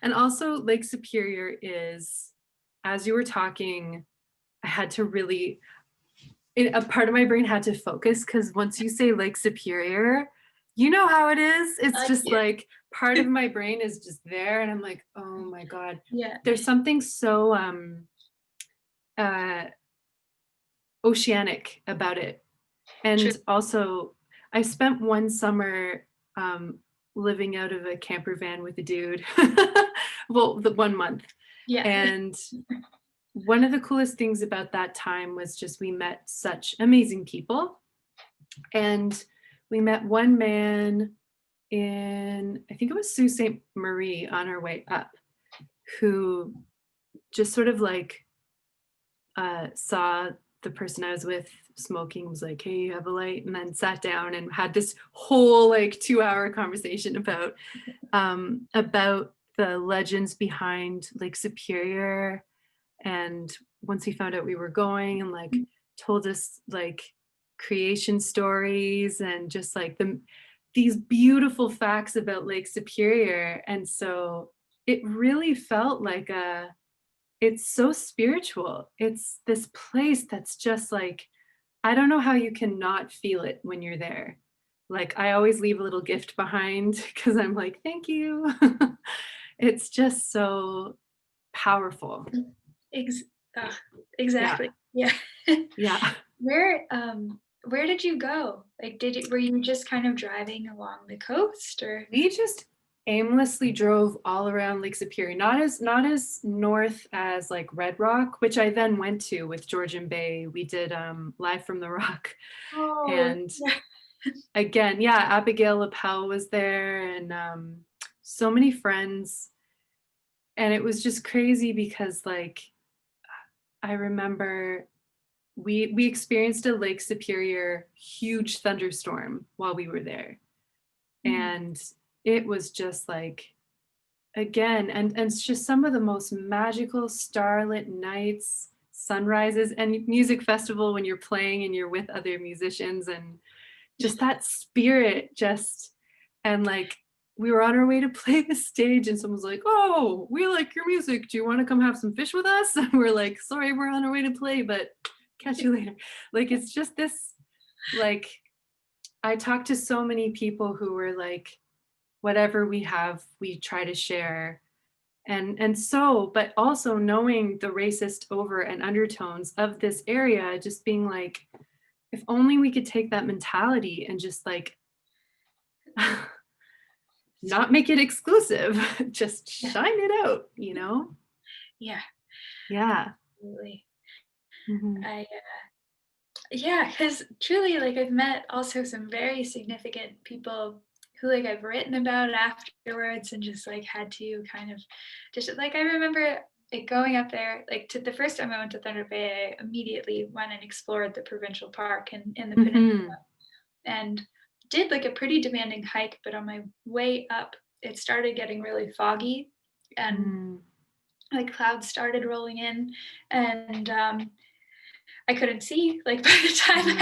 And also Lake Superior is, as you were talking, I had to really, a part of my brain had to focus, because once you say Lake Superior, you know how it is. It's just like part of my brain is just there, and I'm like, oh my God. Yeah. There's something so oceanic about it. And also, I spent one summer living out of a camper van with a dude. Well, the 1 month. Yeah. And one of the coolest things about that time was just we met such amazing people. And we met one man in, I think it was Sault Ste. Marie on our way up, who just sort of like saw the person I was with smoking, was like, hey, you have a light, and then sat down and had this whole like 2-hour conversation about the legends behind Lake Superior. And once he found out we were going, and like told us like creation stories and just like these beautiful facts about Lake Superior. And so it really felt like it's so spiritual. It's this place that's just like, I don't know how you can not feel it when you're there. Like I always leave a little gift behind, because I'm like, thank you. It's just so powerful. Exactly. Yeah. Yeah. Where did you go? Like, were you just kind of driving along the coast, or? We just aimlessly drove all around Lake Superior, not as north as like Red Rock, which I then went to with Georgian Bay. We did Live from the Rock. And again, Abigail Lapel was there, and so many friends. And it was just crazy because like I remember we experienced a Lake Superior huge thunderstorm while we were there. And it was just like, again, and it's just some of the most magical starlit nights, sunrises, and music festival when you're playing and you're with other musicians, and just that spirit and like we were on our way to play the stage, and someone's like, oh, we like your music, do you want to come have some fish with us? And we're like, sorry, we're on our way to play, but catch you later. Like it's just this, like I talked to so many people who were like, whatever we have, we try to share. And so, but also knowing the racist over and undertones of this area, just being like, if only we could take that mentality and just like not make it exclusive, just shine it out, you know? Yeah. Yeah. Absolutely. Mm-hmm. Yeah, because truly, like, I've met also some very significant people who, like, I've written about afterwards and just, like, had to kind of just, like, I remember, like, going up there, like, to the first time I went to Thunder Bay, I immediately went and explored the provincial park in the peninsula Mm-hmm. and did, like, a pretty demanding hike, but on my way up, it started getting really foggy and, Mm. like, clouds started rolling in and, I couldn't see. Like by the time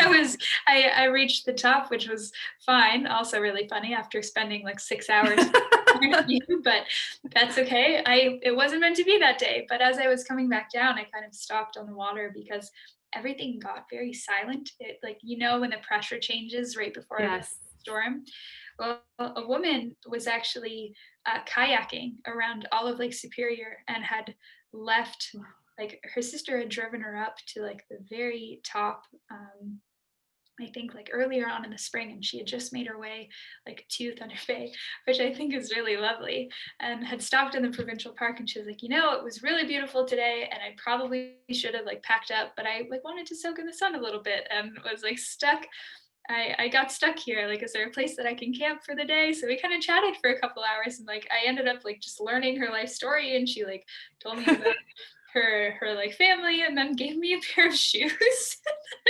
I reached the top, which was fine. Also really funny after spending like 6 hours but that's okay. It wasn't meant to be that day. But as I was coming back down, I kind of stopped on the water because everything got very silent. It like when the pressure changes right before the Yes. storm. Well, a woman was actually kayaking around all of Lake Superior and had left like her sister had driven her up to like the very top I think like earlier on in the spring and she had just made her way like to Thunder Bay, which I think is really lovely, and had stopped in the provincial park and she was like, it was really beautiful today and I probably should have like packed up, but I like wanted to soak in the sun a little bit and was like stuck. I got stuck here. Like, is there a place that I can camp for the day? So we kind of chatted for a couple hours and like I ended up like just learning her life story and she like told me about her like family and then gave me a pair of shoes.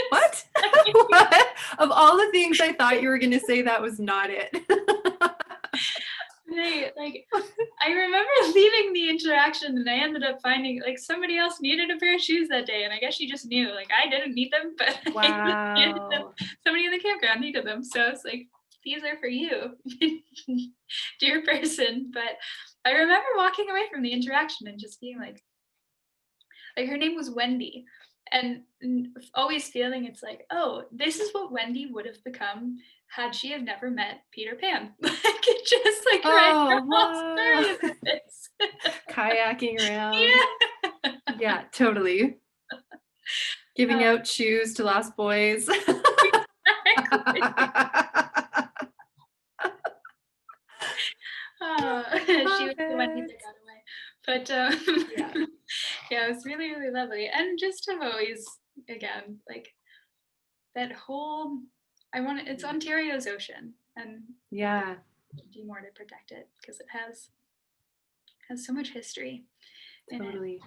What? What? Of all the things I thought you were going to say, that was not it. Like I remember leaving the interaction and I ended up finding like somebody else needed a pair of shoes that day and I guess she just knew like I didn't need them, but Wow. somebody in the campground needed them, so it's like these are for you, dear person. But I remember walking away from the interaction and just being like her name was Wendy, and always feeling it's like, oh, this is what Wendy would have become had she have never met Peter Pan. Like it just like right Oh, from all wow. started this. Kayaking around. Yeah. Yeah, totally. Giving out shoes to lost boys. Exactly. She was the one that got away. But Yeah. yeah, it was really, really lovely. And just have always, again, like that whole, it's Ontario's ocean and Yeah. do more to protect it because it has so much history in it. Totally.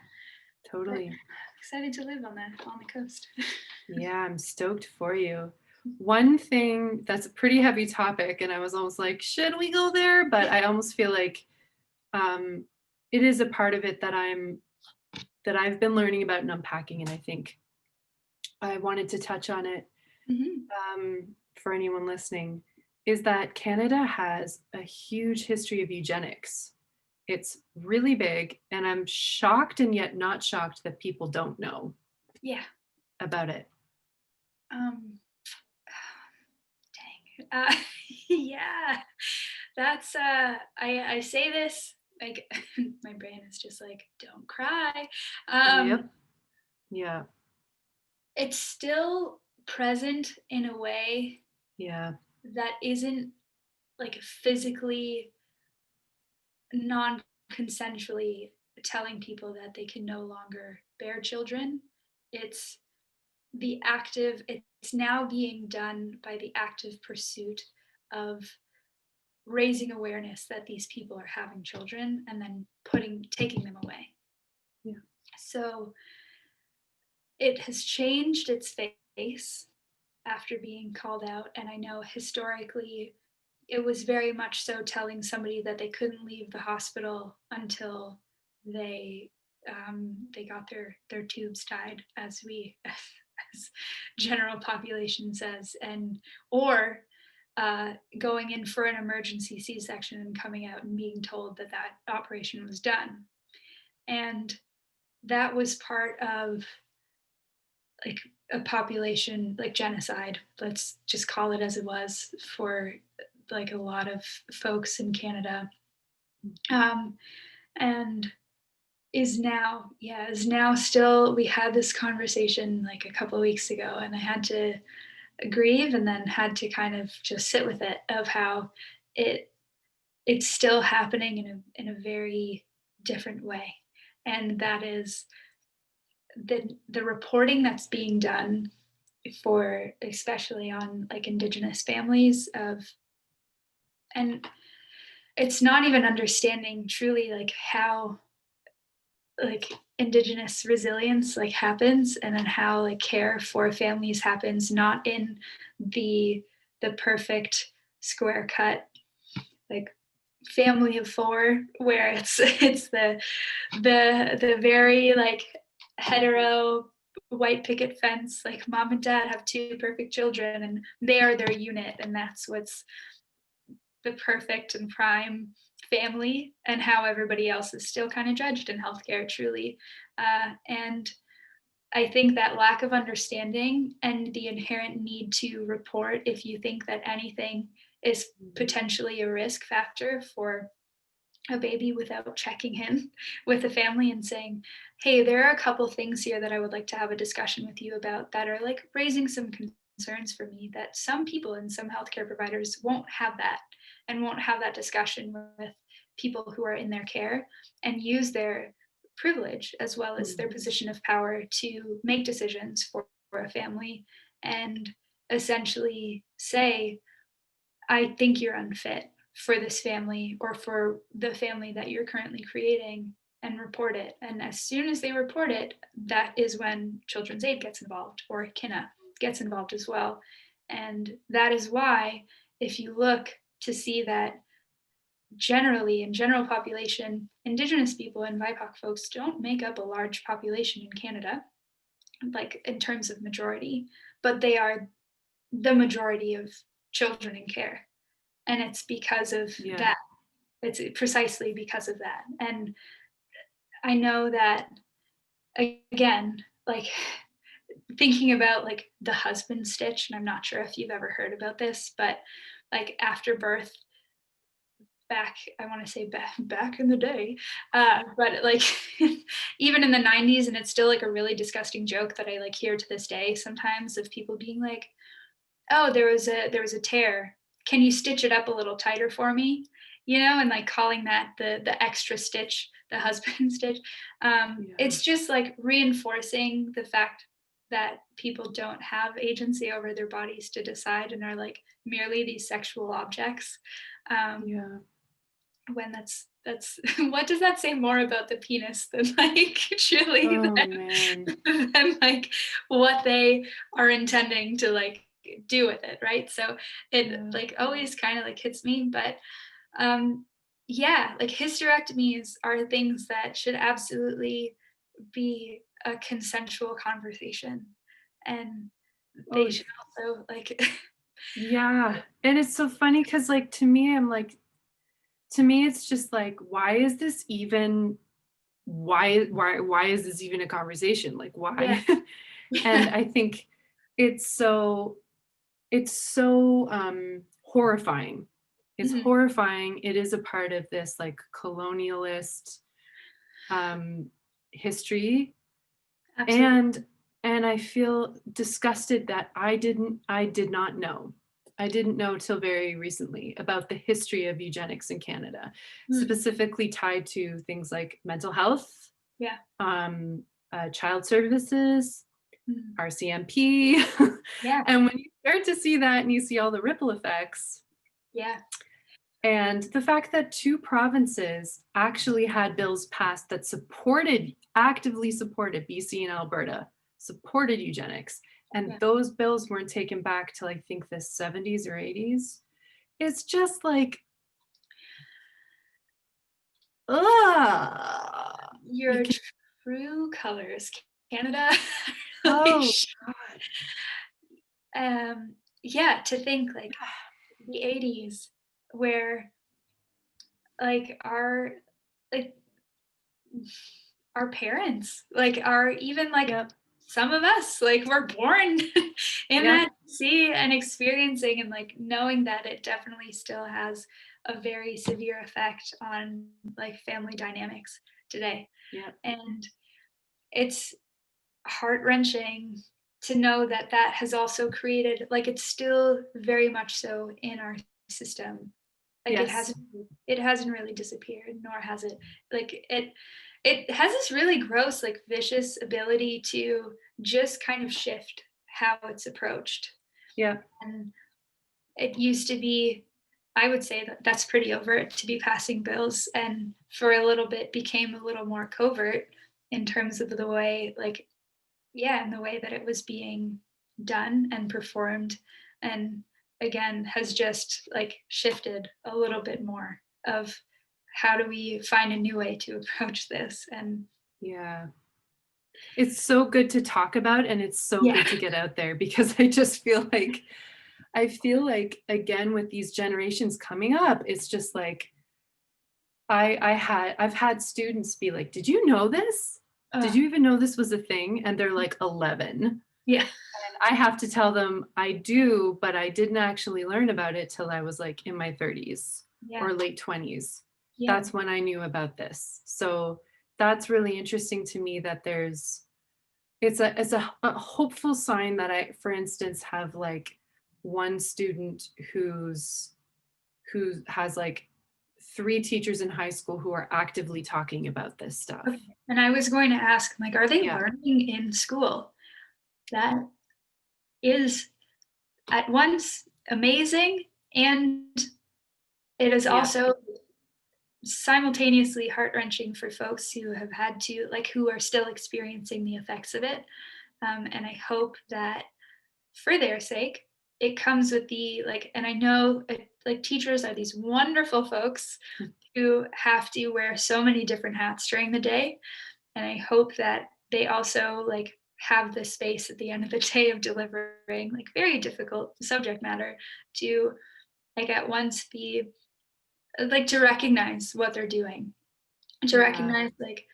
Totally. But excited to live on the coast. Yeah, I'm stoked for you. One thing that's a pretty heavy topic, and I was almost like, should we go there? But I almost feel like it is a part of it that I've been learning about and unpacking, and I think I wanted to touch on it for anyone listening, is that Canada has a huge history of eugenics. It's really big, and I'm shocked and yet not shocked that people don't know about it. Dang. Yeah, that's I say this like my brain is just like don't cry. Yep. Yeah. It's still present in a way Yeah. that isn't like physically non-consensually telling people that they can no longer bear children. It's it's now being done by the active pursuit of raising awareness that these people are having children and then taking them away. Yeah. So it has changed its face after being called out. And I know historically it was very much so telling somebody that they couldn't leave the hospital until they got their tubes tied, as general population says, or going in for an emergency C-section and coming out and being told that operation was done. And that was part of like a population like genocide, let's just call it as it was for like a lot of folks in Canada. And is now still, we had this conversation like a couple of weeks ago and I had to grieve, and then had to kind of just sit with it of how it's still happening in a very different way. And that is the reporting that's being done for, especially on like Indigenous families of, and it's not even understanding truly like how like Indigenous resilience like happens, and then how like care for families happens not in the perfect square cut like family of four where it's the very like hetero white picket fence, like mom and dad have two perfect children and they are their unit, and that's what's the perfect and prime family, and how everybody else is still kind of judged in healthcare truly. And I think that lack of understanding and the inherent need to report if you think that anything is potentially a risk factor for a baby without checking in with the family and saying, hey, there are a couple things here that I would like to have a discussion with you about that are like raising some concerns for me, that some people and some healthcare providers won't have that and won't have that discussion with people who are in their care, and use their privilege as well as their position of power to make decisions for a family and essentially say, I think you're unfit for this family or for the family that you're currently creating, and report it. And as soon as they report it, that is when Children's Aid gets involved, or KINA gets involved as well. And that is why, if you look to see that generally in general population, Indigenous people and BIPOC folks don't make up a large population in Canada, like in terms of majority, but they are the majority of children in care. And it's because of that. It's precisely because of that. And I know that, again, like thinking about like the husband stitch, and I'm not sure if you've ever heard about this, but like after birth, back, I want to say back in the day, but like even in the 90s, and it's still like a really disgusting joke that I like hear to this day sometimes, of people being like, oh, there was a tear, can you stitch it up a little tighter for me, you know, and like calling that the extra stitch, the husband stitch. It's just like reinforcing the fact that people don't have agency over their bodies to decide, and are like merely these sexual objects. When that's what does that say more about the penis than like truly than like what they are intending to like do with it, right? So it like always kind of like hits me. But yeah, like hysterectomies are things that should absolutely be a consensual conversation, and they should also like and it's so funny because like to me it's just like, why is this even is this even a conversation? Like why? And I think it's so horrifying. It's horrifying. It is a part of this like colonialist history. Absolutely. And I feel disgusted that I did not know. I didn't know till very recently about the history of eugenics in Canada, specifically tied to things like mental health, child services, RCMP. And when you start to see that and you see all the ripple effects, and the fact that two provinces actually had bills passed that actively supported, BC and Alberta, supported eugenics, and those bills weren't taken back till I think the 70s or 80s. It's just like, your true colors, Canada. Oh God. Yeah, to think like the 80s, where like our parents like are even like some of us like were born in that sea and experiencing and like knowing that it definitely still has a very severe effect on like family dynamics today. And it's heart-wrenching to know that that has also created, like, it's still very much so in our system. Like, Yes. it hasn't really disappeared, nor has it, like, it has this really gross, like, vicious ability to just kind of shift how it's approached. Yeah. And it used to be, I would say that that's pretty overt to be passing bills, and for a little bit became a little more covert in terms of the way, like, yeah, and the way that it was being done and performed, and again has just like shifted a little bit more of how do we find a new way to approach this. And Yeah. It's so good to talk about, and it's so yeah. good to get out there, because I feel like again with these generations coming up, it's just like I've had students be like, "Did you know this? Did uh, you even know this was a thing?" And they're like 11. And yeah. I have to tell them, "I do, but I didn't actually learn about it till I was like in my 30s Yeah. or late 20s. Yeah. That's when I knew about this." So that's really interesting to me that it's a hopeful sign that I, for instance, have like one student who has like 3 teachers in high school who are actively talking about this stuff. Okay. And I was going to ask, like, are they Yeah, learning in school? That is at once amazing, and it is yeah, also simultaneously heart-wrenching for folks who have had to, like, who are still experiencing the effects of it. And I hope that for their sake it comes with the, like, and I know like teachers are these wonderful folks who have to wear so many different hats during the day, and I hope that they also like have the space at the end of the day of delivering like very difficult subject matter to, like, at once be like to recognize what they're doing, to yeah, recognize like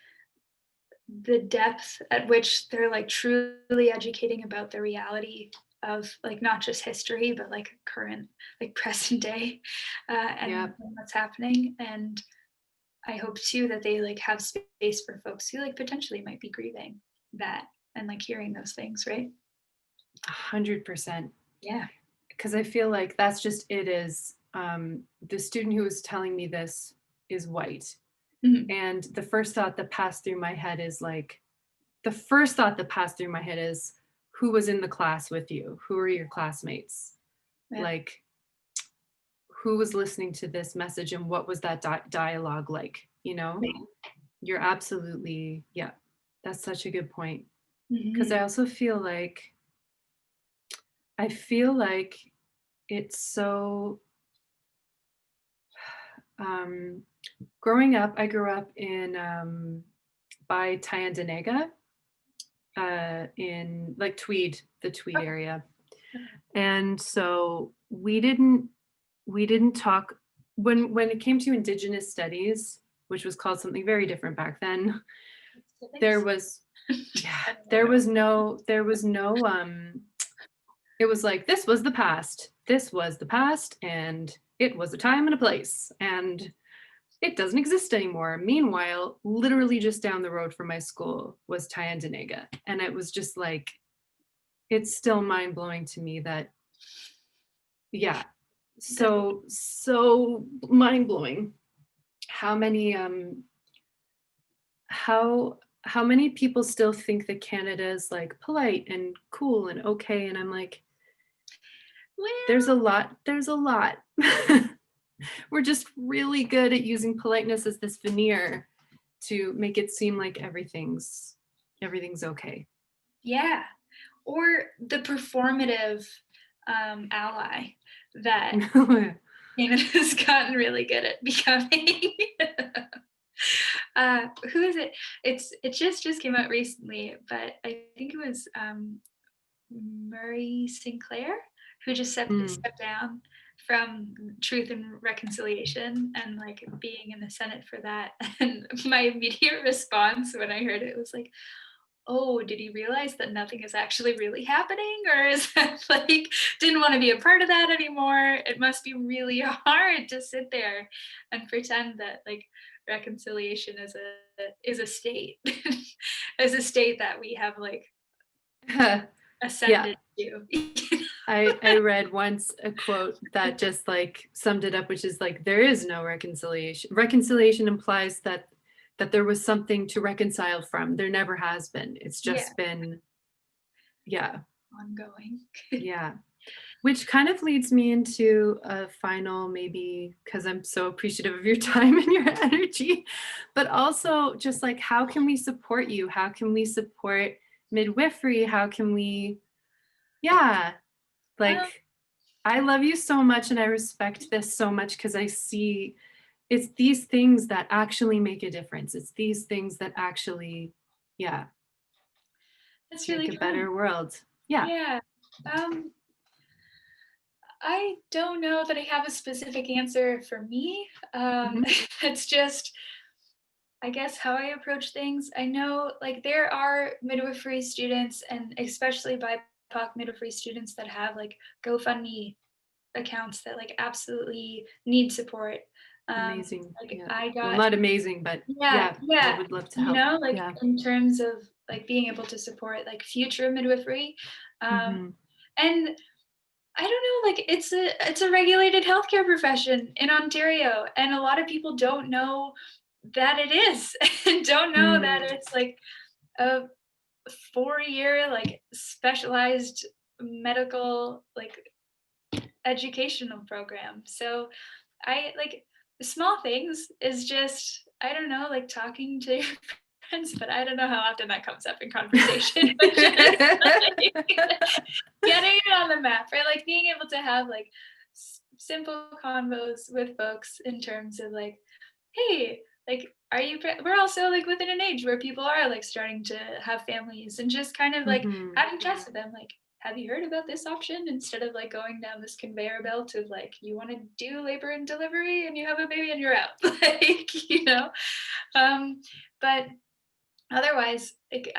the depth at which they're like truly educating about the reality of like not just history but like current, like present day, yeah. and what's happening. And I hope too that they like have space for folks who like potentially might be grieving that and like hearing those things, right? 100%. Yeah. Because I feel like that's just it is. The student who was telling me this is white. Mhm. And the first thought that passed through my head is like, the first thought that passed through my head is, who was in the class with you? Who are your classmates? Yeah. Like, who was listening to this message and what was that dialogue like? You know, you're absolutely, yeah, that's such a good point. Because Mm-hmm. I also feel like, I feel like it's so, um, growing up, I grew up in, by Tyendinaga, in like Tweed, the Tweed area. And so we didn't talk when it came to Indigenous studies, which was called something very different back then. There Civics? was, yeah, I don't know there what it was was. no, there was no, it was like, this was the past. This was the past, and it was a time and a place, and it doesn't exist anymore. Meanwhile, literally just down the road from my school was Tyendinaga. And it was just like, it's still mind blowing to me that, yeah, so mind blowing how many how many people still think that Canada is like polite and cool and okay, and I'm like, there's Well, a lot, there's a lot. We're just really good at using politeness as this veneer to make it seem like everything's okay. yeah. Or the performative ally that Canada has gotten really good at becoming. Who is it? It just came out recently, but I think it was Murray Sinclair who just Mm. stepped down from Truth and Reconciliation and like being in the Senate for that. And my immediate response when I heard it was like, oh, did he realize that nothing is actually really happening? Or is that like, didn't want to be a part of that anymore? It must be really hard to sit there and pretend that like reconciliation is a state, is a state that we have like ascended to. I read once a quote that just like summed it up, which is like, there is no reconciliation. Reconciliation implies that there was something to reconcile from. There never has been. It's just been, ongoing. Yeah. Which kind of leads me into a final, maybe, because I'm so appreciative of your time and your energy, but also just like, how can we support you? How can we support midwifery? How can we, like, I love you so much and I respect this so much because I see it's these things that actually make a difference. It's these things that actually, that's make really a better world. Yeah. I don't know that I have a specific answer for me. It's just, I guess, how I approach things. I know like there are midwifery students and especially BIPOC midwifery students that have like GoFundMe accounts that like absolutely need support. Amazing. Like I got, well, not amazing, but I would love to help. You know, like in terms of like being able to support like future midwifery. And I don't know, like it's a regulated healthcare profession in Ontario, and a lot of people don't know that it is, and don't know that it's like a 4-year like specialized medical like educational program. So I like small things is just, I don't know, like talking to your friends, but I don't know how often that comes up in conversation. But just like, getting it on the map, right? Like being able to have like simple convos with folks in terms of like, hey, like, are you, we're also like within an age where people are like starting to have families, and just kind of like having chats with them, like, have you heard about this option? Instead of like going down this conveyor belt of like, you want to do labor and delivery and you have a baby and you're out, like, you know. But otherwise, like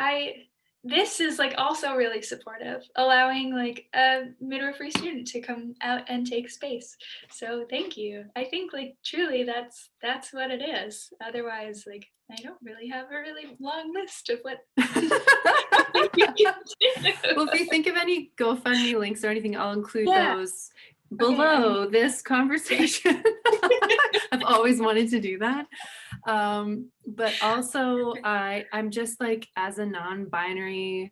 this is like also really supportive, allowing like a midwifery student to come out and take space. So thank you. I think like truly that's what it is. Otherwise, like I don't really have a really long list of what. Well, if you think of any GoFundMe links or anything, I'll include those below this conversation. I've always wanted to do that. But also I'm just like, as a non-binary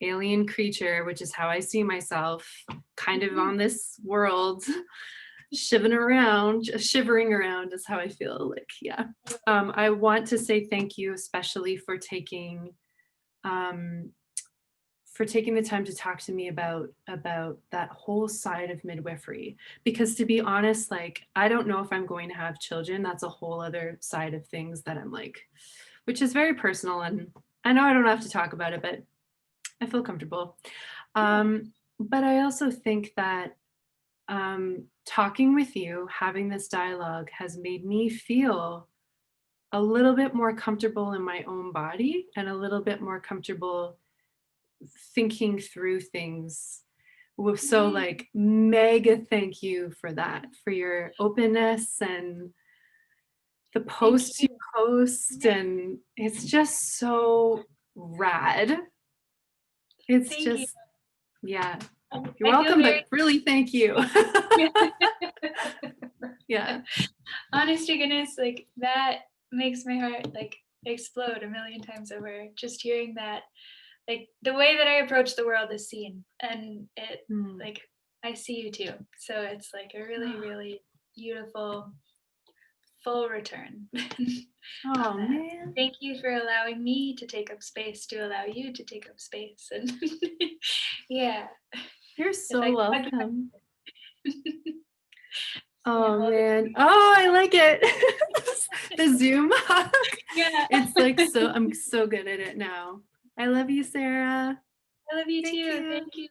alien creature, which is how I see myself, kind of on this world, shivering around is how I feel. Like, I want to say thank you, especially for taking the time to talk to me about that whole side of midwifery, because to be honest, like, I don't know if I'm going to have children. That's a whole other side of things that I'm like, which is very personal, and I know I don't have to talk about it, but I feel comfortable. But I also think that talking with you, having this dialogue, has made me feel a little bit more comfortable in my own body and a little bit more comfortable thinking through things. So like, mega thank you for that, for your openness and the posts you post, and it's just so rad. It's thank just you. You're welcome, but really thank you. Honest to goodness, like that makes my heart like explode a million times over, just hearing that. Like the way that I approach the world is seen, and it like I see you too. So it's like a really, really beautiful full return. Oh man. Thank you for allowing me to take up space to allow you to take up space. And You're so welcome. Oh Yeah, man. Oh, I like it. The Zoom hug. Yeah. It's like, so I'm so good at it now. I love you, Sara. I love you Thank too. you. Thank you.